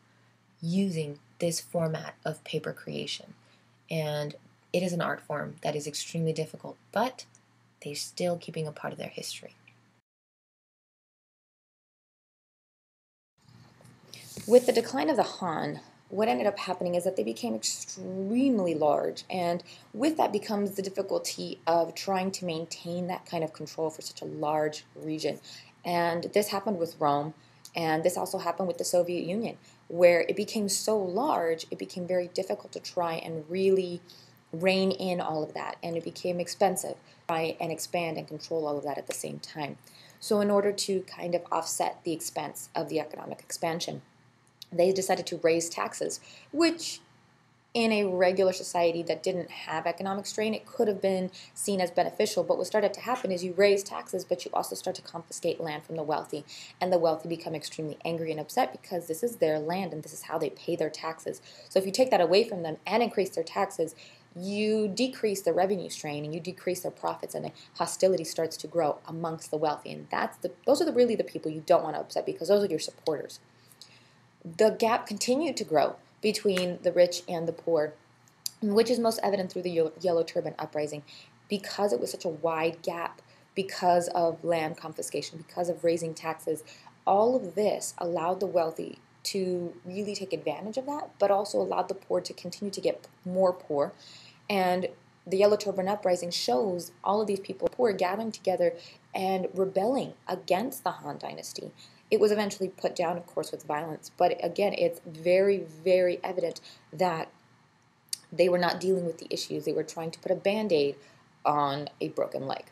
using this format of paper creation. And it is an art form that is extremely difficult, but they're still keeping a part of their history. With the decline of the Han, what ended up happening is that they became extremely large, and with that becomes the difficulty of trying to maintain that kind of control for such a large region. And this happened with Rome, and this also happened with the Soviet Union, where it became so large, it became very difficult to try and really rein in all of that, and it became expensive to try and expand and control all of that at the same time. So in order to kind of offset the expense of the economic expansion, they decided to raise taxes, which in a regular society that didn't have economic strain, it could have been seen as beneficial. But what started to happen is you raise taxes, but you also start to confiscate land from the wealthy, and the wealthy become extremely angry and upset because this is their land and this is how they pay their taxes. So if you take that away from them and increase their taxes, you decrease the revenue strain and you decrease their profits, and hostility starts to grow amongst the wealthy. And those are really the people you don't want to upset, because those are your supporters. The gap continued to grow between the rich and the poor, which is most evident through the Yellow Turban Uprising, because it was such a wide gap, because of land confiscation, because of raising taxes. All of this allowed the wealthy to really take advantage of that, but also allowed the poor to continue to get more poor. And the Yellow Turban Uprising shows all of these people poor gathering together and rebelling against the Han Dynasty. It was eventually put down, of course, with violence, but again, it's very, very evident that they were not dealing with the issues. They were trying to put a Band-Aid on a broken leg.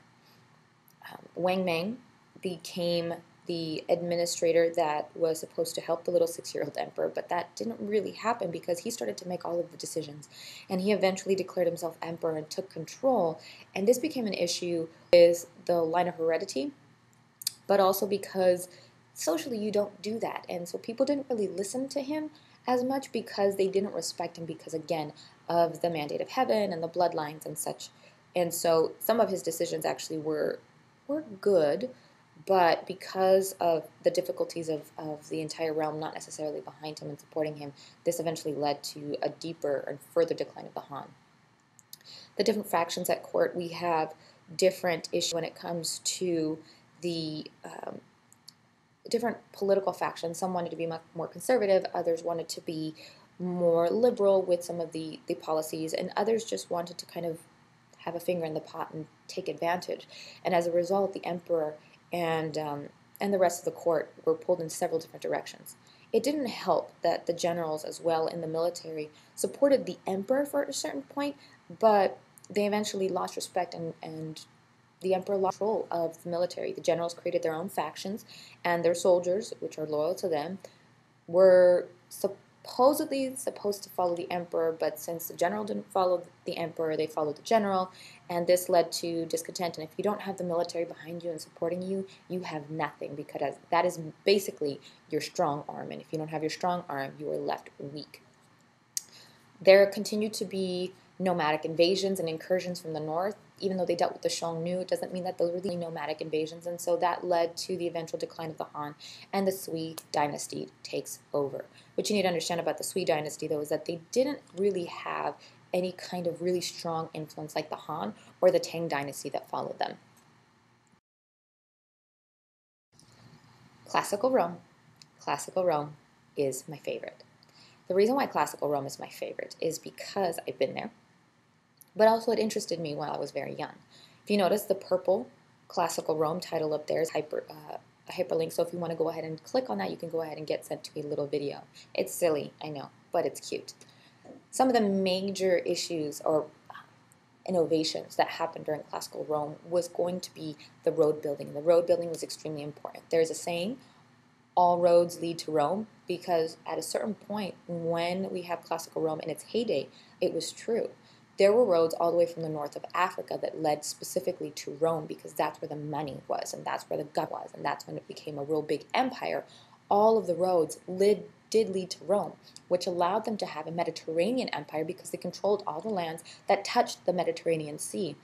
Wang Mang became the administrator that was supposed to help the little 6-year-old emperor, but that didn't really happen because he started to make all of the decisions, and he eventually declared himself emperor and took control. And this became an issue with the line of heredity, but also because socially you don't do that, and so people didn't really listen to him as much because they didn't respect him, because again of the mandate of heaven and the bloodlines and such. And so some of his decisions actually were good, but because of the difficulties of the entire realm not necessarily behind him and supporting him, this eventually led to a deeper and further decline of the Han. The different factions at court, we have different issues when it comes to the different political factions. Some wanted to be much more conservative, others wanted to be more liberal with some of the policies, and others just wanted to kind of have a finger in the pot and take advantage. And as a result, the emperor and and the rest of the court were pulled in several different directions. It didn't help that the generals as well in the military supported the emperor for a certain point, but they eventually lost respect, and the emperor lost control of the military. The generals created their own factions, and their soldiers, which are loyal to them, were supposedly supposed to follow the emperor, but since the general didn't follow the emperor, they followed the general, and this led to discontent. And if you don't have the military behind you and supporting you, you have nothing, because that is basically your strong arm, and if you don't have your strong arm, you are left weak. There continued to be nomadic invasions and incursions from the north. Even though they dealt with the Xiongnu, it doesn't mean that those were the nomadic invasions, and so that led to the eventual decline of the Han, and the Sui dynasty takes over. What you need to understand about the Sui dynasty, though, is that they didn't really have any kind of really strong influence like the Han or the Tang dynasty that followed them. Classical Rome. Classical Rome is my favorite. The reason why classical Rome is my favorite is because I've been there, but also it interested me when I was very young. If you notice, the purple classical Rome title up there is a hyperlink, so if you want to go ahead and click on that, you can go ahead and get sent to a little video. It's silly, I know, but it's cute. Some of the major issues or innovations that happened during classical Rome was going to be the road building. The road building was extremely important. There's a saying, all roads lead to Rome, because at a certain point when we have classical Rome in its heyday, it was true. There were roads all the way from the north of Africa that led specifically to Rome, because that's where the money was, and that's where the gut was, and that's when it became a real big empire. All of the roads did lead to Rome, which allowed them to have a Mediterranean empire because they controlled all the lands that touched the Mediterranean Sea.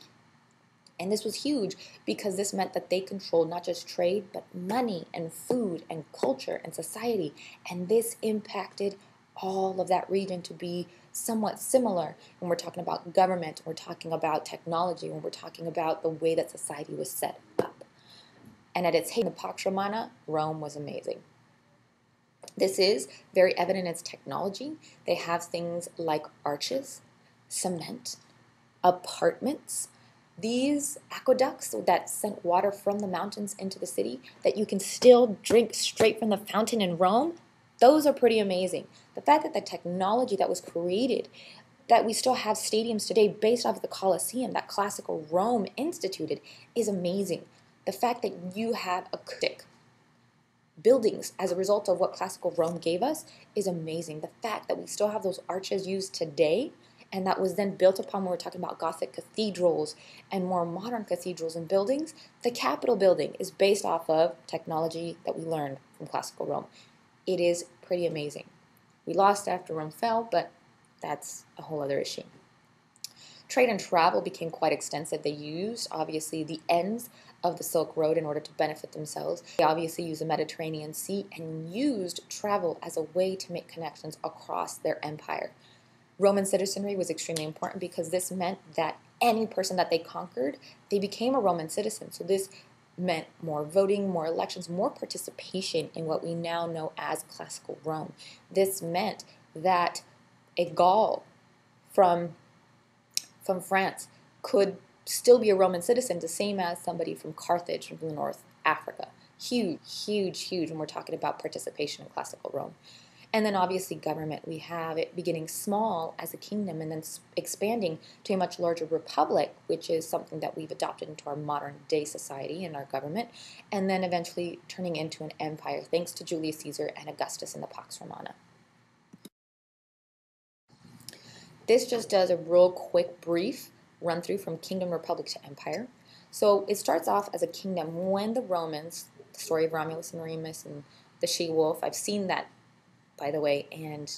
And this was huge because this meant that they controlled not just trade, but money and food and culture and society. And this impacted all of that region to be somewhat similar when we're talking about government, we're talking about technology, when we're talking about the way that society was set up. And at its height, the Pax Romana, Rome was amazing. This is very evident in its technology. They have things like arches, cement, apartments, these aqueducts that sent water from the mountains into the city that you can still drink straight from the fountain in Rome. Those are pretty amazing. The fact that the technology that was created, that we still have stadiums today based off of the Colosseum that classical Rome instituted, is amazing. The fact that you have acoustic buildings as a result of what classical Rome gave us is amazing. The fact that we still have those arches used today, and that was then built upon when we're talking about Gothic cathedrals and more modern cathedrals and buildings. The Capitol building is based off of technology that we learned from classical Rome. It is pretty amazing. We lost after Rome fell, but that's a whole other issue. Trade and travel became quite extensive. They used, obviously, the ends of the Silk Road in order to benefit themselves. They obviously used the Mediterranean Sea and used travel as a way to make connections across their empire. Roman citizenry was extremely important because this meant that any person that they conquered, they became a Roman citizen. So this meant more voting, more elections, more participation in what we now know as classical Rome. This meant that a Gaul from France could still be a Roman citizen, the same as somebody from Carthage from the North Africa. Huge, huge, huge when we're talking about participation in classical Rome. And then obviously government, we have it beginning small as a kingdom and then expanding to a much larger republic, which is something that we've adopted into our modern day society and our government, and then eventually turning into an empire thanks to Julius Caesar and Augustus and the Pax Romana. This just does a real quick brief run through from kingdom, republic to empire. So it starts off as a kingdom when the Romans, the story of Romulus and Remus and the she-wolf, I've seen that, by the way, and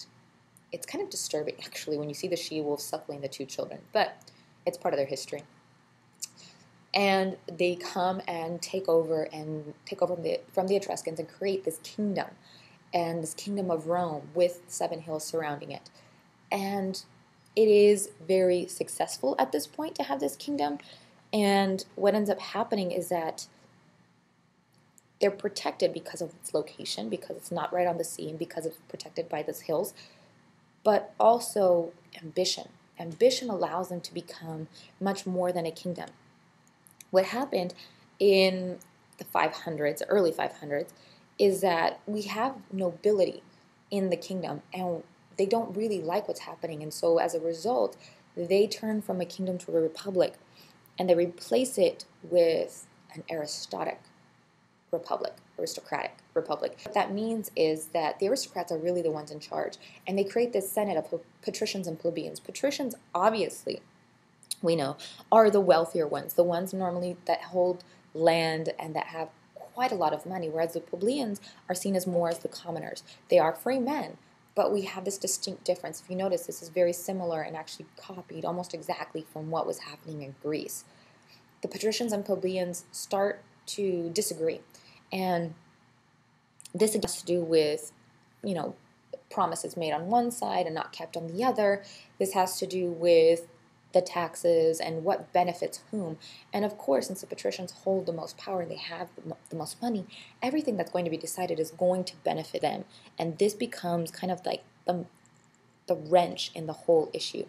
it's kind of disturbing actually when you see the she-wolf suckling the two children, but it's part of their history. And they come and take over from the Etruscans and create this kingdom, and this kingdom of Rome with 7 hills surrounding it. And it is very successful at this point to have this kingdom, and what ends up happening is that they're protected because of its location, because it's not right on the sea, and because it's protected by these hills, but also ambition. Ambition allows them to become much more than a kingdom. What happened in the 500s, early 500s, is that we have nobility in the kingdom, and they don't really like what's happening. And so as a result, they turn from a kingdom to a republic, and they replace it with an aristocratic republic. What that means is that the aristocrats are really the ones in charge, and they create this senate of patricians and plebeians. Patricians, obviously, we know, are the wealthier ones, the ones normally that hold land and that have quite a lot of money, whereas the plebeians are seen as more as the commoners. They are free men, but we have this distinct difference. If you notice, this is very similar and actually copied almost exactly from what was happening in Greece. The patricians and plebeians start to disagree, and this has to do with, promises made on one side and not kept on the other. This has to do with the taxes and what benefits whom. And of course, since the patricians hold the most power and they have the most money, everything that's going to be decided is going to benefit them. And this becomes kind of like the wrench in the whole issue.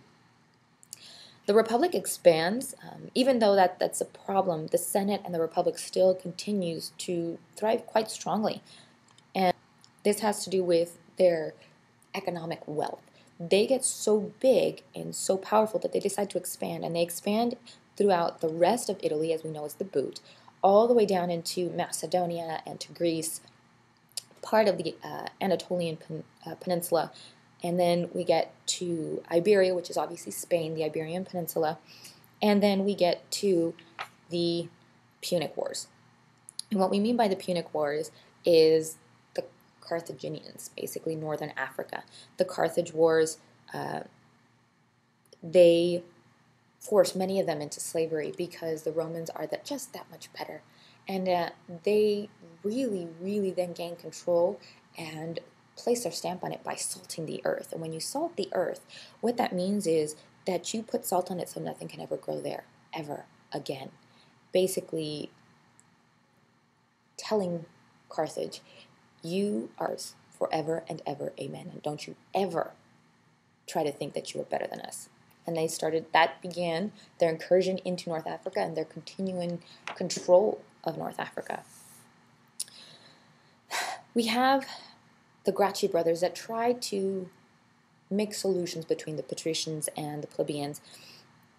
The Republic expands, even though that's a problem. The Senate and the Republic still continues to thrive quite strongly. And this has to do with their economic wealth. They get so big and so powerful that they decide to expand, and they expand throughout the rest of Italy, as we know as the Boot, all the way down into Macedonia and to Greece, part of the Anatolian Peninsula, and then we get to Iberia, which is obviously Spain, the Iberian Peninsula, and then we get to the Punic Wars. And what we mean by the Punic Wars is the Carthaginians, basically northern Africa. The Carthage Wars, they forced many of them into slavery because the Romans are just that much better. And they really, really then gain control and place their stamp on it by salting the earth. And when you salt the earth, what that means is that you put salt on it so nothing can ever grow there, ever again. Basically telling Carthage, you are ours forever and ever, amen. And don't you ever try to think that you are better than us. And that began their incursion into North Africa and their continuing control of North Africa. We have the Gracchi brothers that tried to make solutions between the patricians and the plebeians,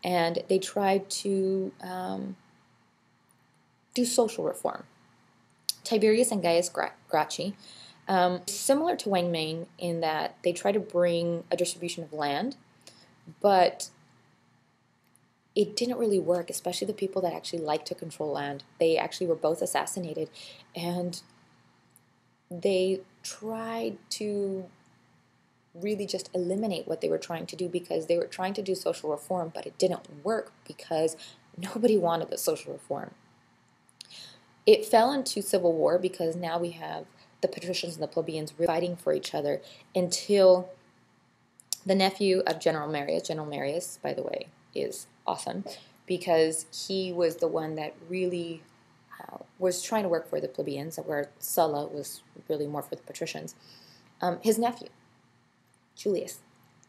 and they tried to do social reform. Tiberius and Gaius Gracchi, similar to Wang Mang in that they tried to bring a distribution of land, but it didn't really work, especially the people that actually like to control land. They actually were both assassinated, and they tried to really just eliminate what they were trying to do because they were trying to do social reform, but it didn't work because nobody wanted the social reform. It fell into civil war because now we have the patricians and the plebeians fighting for each other until the nephew of General Marius, by the way, is awesome because he was the one that really was trying to work for the plebeians, where Sulla was really more for the patricians. His nephew, Julius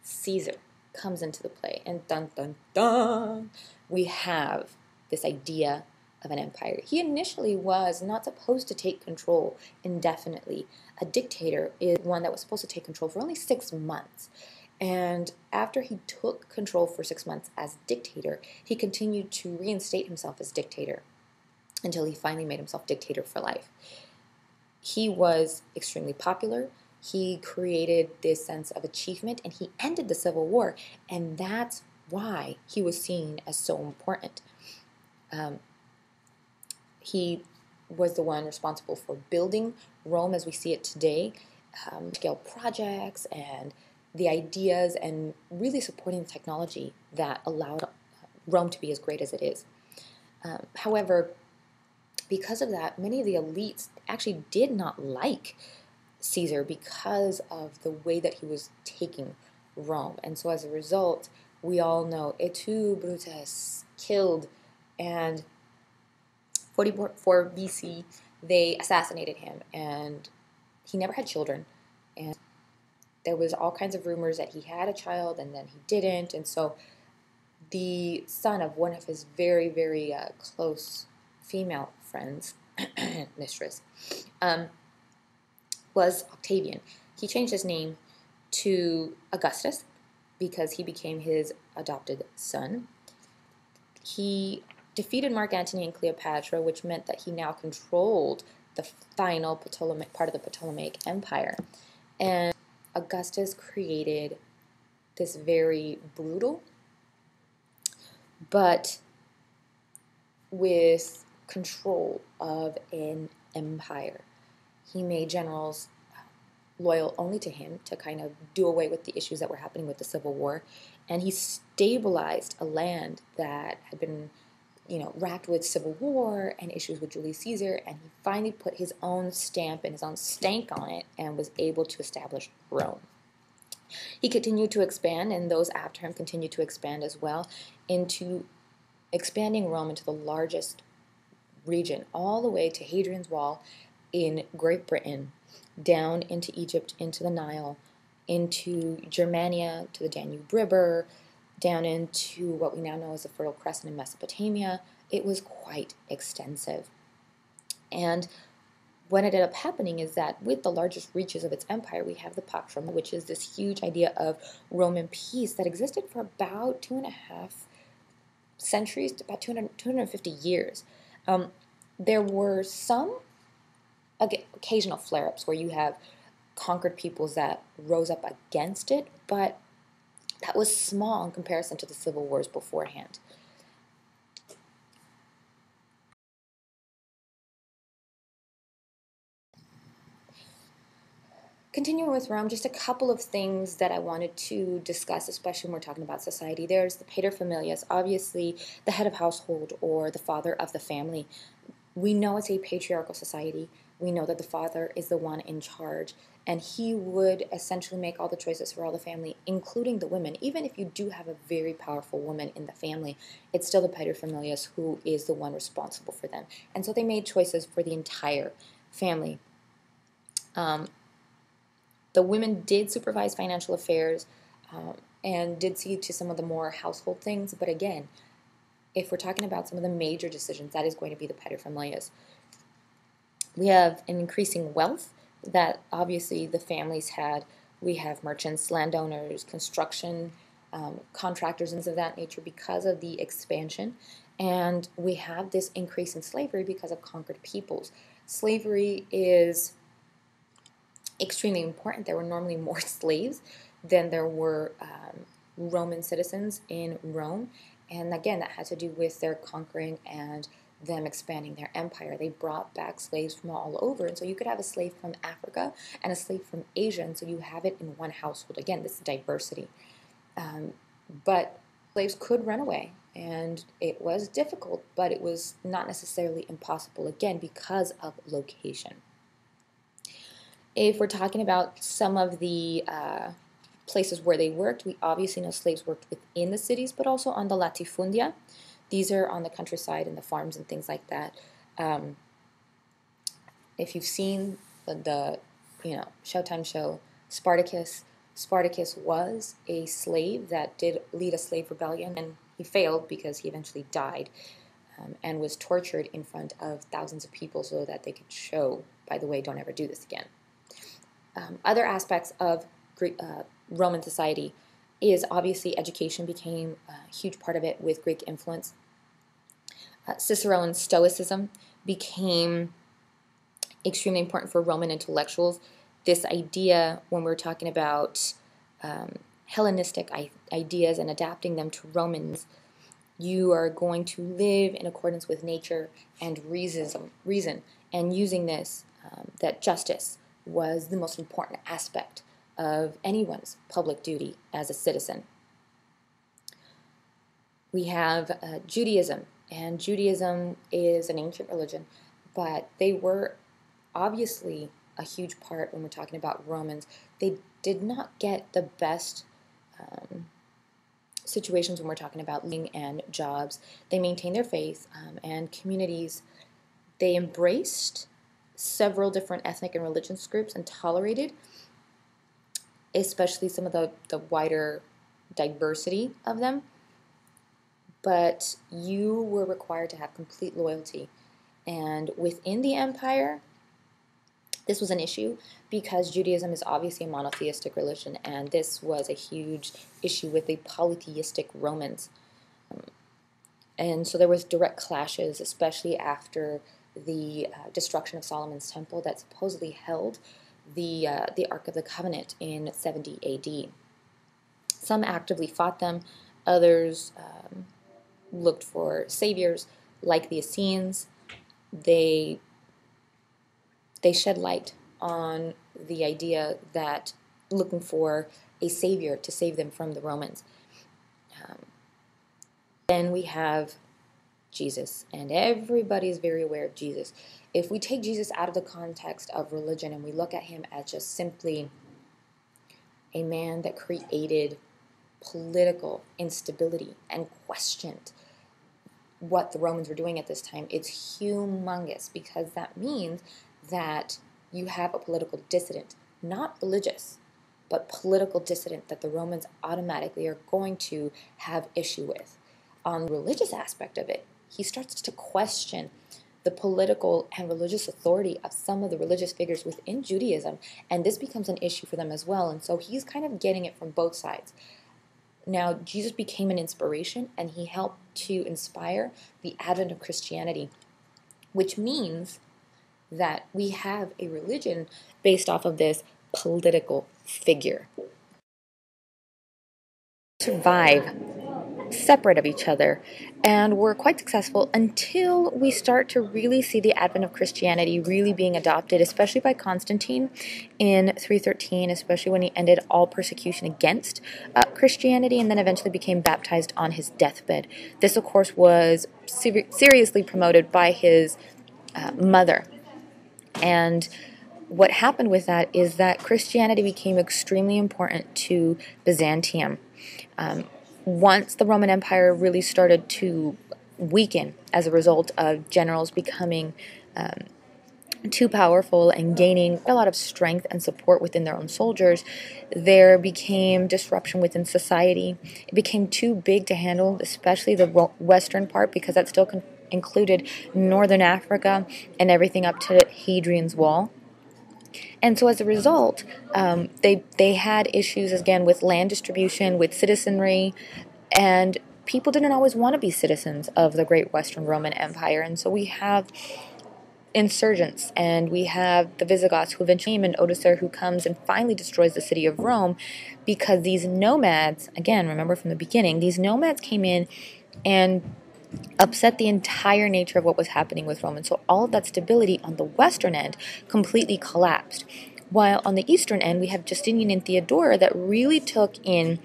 Caesar, comes into the play, and dun dun dun, we have this idea of an empire. He initially was not supposed to take control indefinitely. A dictator is one that was supposed to take control for only 6 months. And after he took control for 6 months as dictator, he continued to reinstate himself as dictator until he finally made himself dictator for life. He was extremely popular. He created this sense of achievement, and he ended the Civil War, and that's why he was seen as so important. He was the one responsible for building Rome as we see it today, scale projects and the ideas, and really supporting the technology that allowed Rome to be as great as it is. However, because of that, many of the elites actually did not like Caesar because of the way that he was taking Rome. And so as a result, we all know Et tu, Brutus, killed, and 44 BC, they assassinated him, and he never had children. And there was all kinds of rumors that he had a child and then he didn't. And so the son of one of his very, very close female friends mistress, was Octavian. He changed his name to Augustus because he became his adopted son. He defeated Mark Antony and Cleopatra, which meant that he now controlled the final part of the Ptolemaic Empire. And Augustus created this very brutal, but with control of an empire. He made generals loyal only to him to kind of do away with the issues that were happening with the Civil War, and he stabilized a land that had been, racked with civil war and issues with Julius Caesar, and he finally put his own stamp and his own stank on it and was able to establish Rome. He continued to expand, and those after him continued to expand as well, into expanding Rome into the largest region, all the way to Hadrian's Wall in Great Britain, down into Egypt, into the Nile, into Germania, to the Danube River, down into what we now know as the Fertile Crescent in Mesopotamia. It was quite extensive. And what ended up happening is that with the largest reaches of its empire, we have the Pax Romana, which is this huge idea of Roman peace that existed for about 2.5 centuries, to about 250 years. There were some occasional flare-ups where you have conquered peoples that rose up against it, but that was small in comparison to the civil wars beforehand. Continuing with Rome, just a couple of things that I wanted to discuss, especially when we're talking about society. There's the paterfamilias, obviously the head of household or the father of the family. We know it's a patriarchal society. We know that the father is the one in charge, and he would essentially make all the choices for all the family, including the women. Even if you do have a very powerful woman in the family, it's still the paterfamilias who is the one responsible for them. And so they made choices for the entire family. The women did supervise financial affairs and did see to some of the more household things, but again, if we're talking about some of the major decisions, that is going to be the paterfamilias. We have an increasing wealth that obviously the families had. We have merchants, landowners, construction, contractors, and things of that nature because of the expansion. And we have this increase in slavery because of conquered peoples. Slavery is extremely important. There were normally more slaves than there were Roman citizens in Rome. And again, that had to do with their conquering and them expanding their empire. They brought back slaves from all over. And so you could have a slave from Africa and a slave from Asia. And so you have it in one household. Again, this diversity. But slaves could run away. And it was difficult, but it was not necessarily impossible, again, because of location. If we're talking about some of the places where they worked, we obviously know slaves worked within the cities, but also on the latifundia. These are on the countryside and the farms and things like that. If you've seen the Showtime show Spartacus, Spartacus was a slave that did lead a slave rebellion, and he failed because he eventually died and was tortured in front of thousands of people so that they could show, by the way, don't ever do this again. Other aspects of Roman society is obviously education became a huge part of it with Greek influence. Cicero's Stoicism became extremely important for Roman intellectuals. This idea, when we're talking about Hellenistic ideas and adapting them to Romans, you are going to live in accordance with nature and reason, and using this, that justice was the most important aspect of anyone's public duty as a citizen. We have Judaism, and Judaism is an ancient religion, but they were obviously a huge part when we're talking about Romans. They did not get the best situations when we're talking about living and jobs. They maintained their faith and communities. They embraced several different ethnic and religious groups and tolerated especially some of the wider diversity of them. But you were required to have complete loyalty And within the empire, this was an issue because Judaism is obviously a monotheistic religion, and this was a huge issue with the polytheistic Romans. And so there was direct clashes, especially after the destruction of Solomon's temple that supposedly held the Ark of the Covenant in 70 AD. Some actively fought them, others looked for saviors, like the Essenes. They shed light on the idea that looking for a savior to save them from the Romans. Then we have Jesus, and everybody is very aware of Jesus. If we take Jesus out of the context of religion and we look at him as just simply a man that created political instability and questioned what the Romans were doing at this time, it's humongous, because that means that you have a political dissident, not religious, but political dissident that the Romans automatically are going to have issue with. On the religious aspect of it, he starts to question the political and religious authority of some of the religious figures within Judaism, and this becomes an issue for them as well. And so he's kind of getting it from both sides. Now, Jesus became an inspiration, and he helped to inspire the advent of Christianity, which means that we have a religion based off of this political figure. Survive separate of each other, and were quite successful until we start to really see the advent of Christianity really being adopted, especially by Constantine in 313, especially when he ended all persecution against Christianity, and then eventually became baptized on his deathbed. This, of course, was seriously promoted by his mother. And what happened with that is that Christianity became extremely important to Byzantium. Once the Roman Empire really started to weaken as a result of generals becoming too powerful and gaining a lot of strength and support within their own soldiers, there became disruption within society. It became too big to handle, especially the western part, because that still included northern Africa and everything up to Hadrian's Wall. And so as a result, they had issues, again, with land distribution, with citizenry, and people didn't always want to be citizens of the great Western Roman Empire. And so we have insurgents, and we have the Visigoths, who eventually came, and Odoacer, who comes and finally destroys the city of Rome, because these nomads, again, remember from the beginning, these nomads came in and upset the entire nature of what was happening with Rome. And so all of that stability on the western end completely collapsed. While on the eastern end, we have Justinian and Theodora that really took in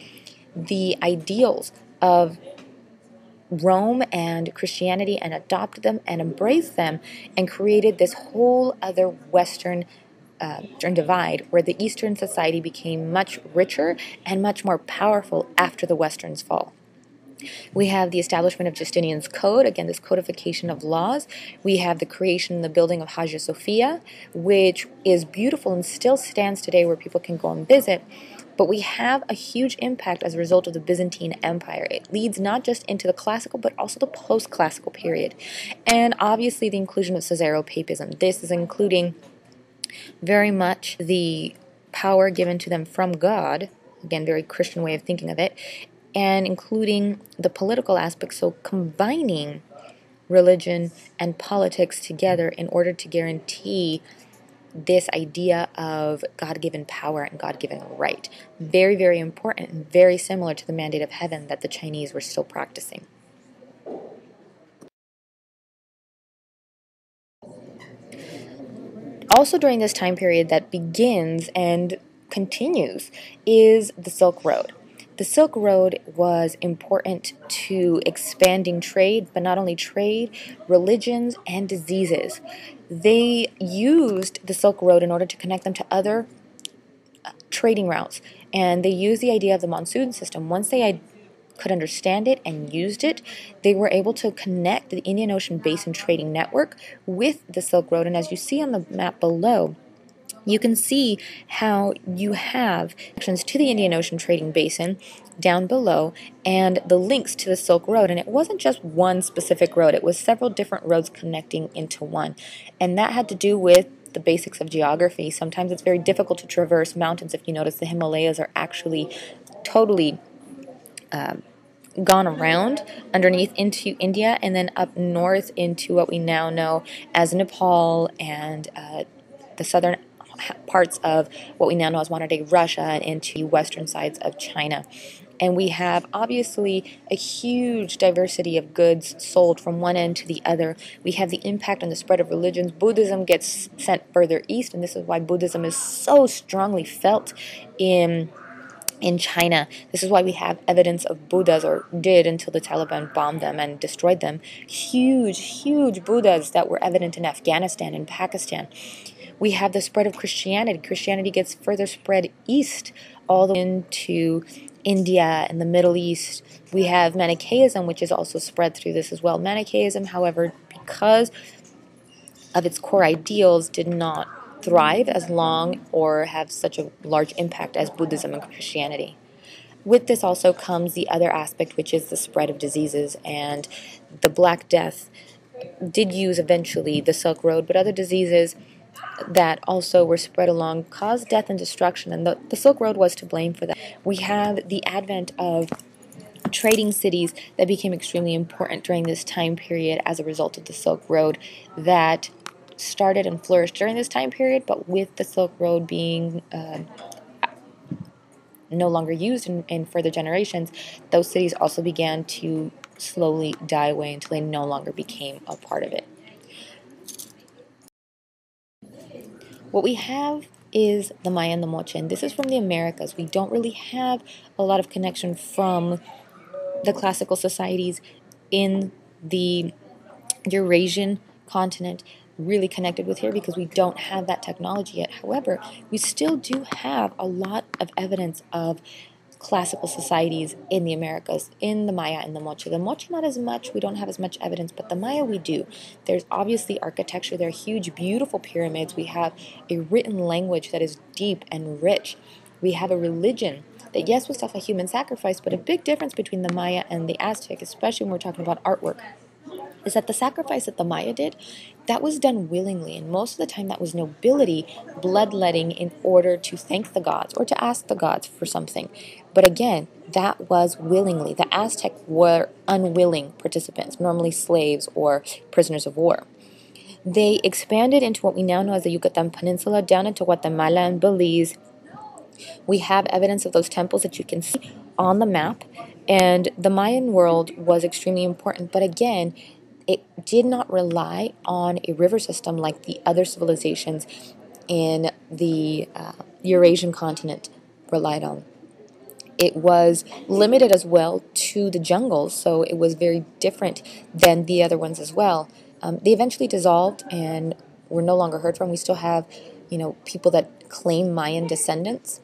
the ideals of Rome and Christianity and adopted them and embraced them and created this whole other Western divide, where the Eastern society became much richer and much more powerful after the Western's fall. We have the establishment of Justinian's Code, again, this codification of laws. We have the creation and the building of Hagia Sophia, which is beautiful and still stands today, where people can go and visit. But we have a huge impact as a result of the Byzantine Empire. It leads not just into the classical, but also the post-classical period. And obviously the inclusion of Caesaropapism. This is including very much the power given to them from God, again, very Christian way of thinking of it, and including the political aspect, so combining religion and politics together in order to guarantee this idea of God-given power and God-given right. Very, very important and very similar to the mandate of heaven that the Chinese were still practicing. Also during this time period that begins and continues is the Silk Road. The Silk Road was important to expanding trade, but not only trade, religions, and diseases. They used the Silk Road in order to connect them to other trading routes, and they used the idea of the monsoon system. Once they could understand it and used it, they were able to connect the Indian Ocean Basin Trading Network with the Silk Road. And as you see on the map below, you can see how you have connections to the Indian Ocean trading basin down below and the links to the Silk Road. And it wasn't just one specific road, it was several different roads connecting into one. And that had to do with the basics of geography. Sometimes it's very difficult to traverse mountains. If you notice, the Himalayas are actually totally gone around underneath into India and then up north into what we now know as Nepal and the southern parts of what we now know as modern-day Russia and into western sides of China. And we have obviously a huge diversity of goods sold from one end to the other. We have the impact on the spread of religions. Buddhism gets sent further east, and this is why Buddhism is so strongly felt in China. This is why we have evidence of Buddhas, or did until the Taliban bombed them and destroyed them. Huge Buddhas that were evident in Afghanistan and Pakistan. We have the spread of Christianity. Christianity gets further spread east, all the way into India and the Middle East. We have Manichaeism, which is also spread through this as well. Manichaeism, however, because of its core ideals, did not thrive as long or have such a large impact as Buddhism and Christianity. With this also comes the other aspect, which is the spread of diseases, and the Black Death did use eventually the Silk Road, but other diseases that also were spread along caused death and destruction, and the Silk Road was to blame for that. We have the advent of trading cities that became extremely important during this time period as a result of the Silk Road that started and flourished during this time period, but with the Silk Road being no longer used in further generations, those cities also began to slowly die away until they no longer became a part of it. What we have is the Maya and the Moche, and this is from the Americas. We don't really have a lot of connection from the classical societies in the Eurasian continent really connected with here because we don't have that technology yet. However, we still do have a lot of evidence of classical societies in the Americas, in the Maya and the Moche. The Moche not as much, we don't have as much evidence, but the Maya we do. There's obviously architecture, there are huge, beautiful pyramids. We have a written language that is deep and rich. We have a religion that, yes, was stuff like human sacrifice, but a big difference between the Maya and the Aztec, especially when we're talking about artwork, is that the sacrifice that the Maya did, that was done willingly, and most of the time that was nobility bloodletting in order to thank the gods or to ask the gods for something. But again, that was willingly. The Aztec were unwilling participants, normally slaves or prisoners of war. They expanded into what we now know as the Yucatan Peninsula, down into Guatemala and Belize. We have evidence of those temples that you can see on the map, and the Mayan world was extremely important, but again, it did not rely on a river system like the other civilizations in the Eurasian continent relied on. It was limited as well to the jungles, so it was very different than the other ones as well. They eventually dissolved and were no longer heard from. We still have, people that claim Mayan descendants,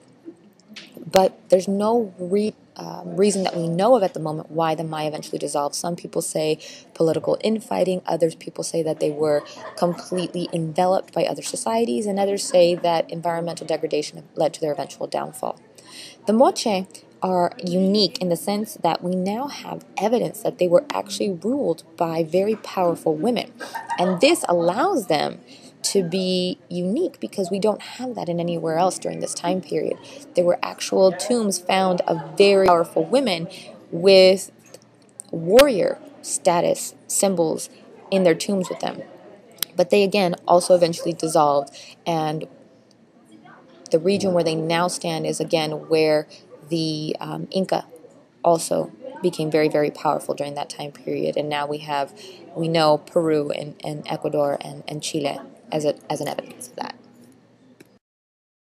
but there's no reason that we know of at the moment why the Maya eventually dissolved. Some people say political infighting, others people say that they were completely enveloped by other societies, and others say that environmental degradation led to their eventual downfall. The Moche are unique in the sense that we now have evidence that they were actually ruled by very powerful women, and this allows them to be unique because we don't have that in anywhere else during this time period. There were actual tombs found of very powerful women with warrior status symbols in their tombs with them. But they again also eventually dissolved, and the region where they now stand is again where the Inca also became very, very powerful during that time period. And now we know Peru and Ecuador and Chile as an evidence of that.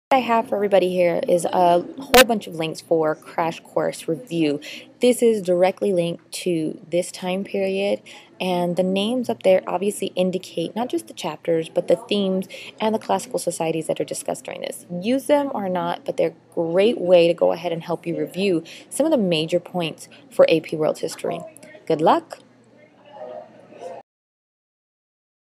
What I have for everybody here is a whole bunch of links for Crash Course Review. This is directly linked to this time period, and the names up there obviously indicate not just the chapters, but the themes and the classical societies that are discussed during this. Use them or not, but they're a great way to go ahead and help you review some of the major points for AP World History. Good luck!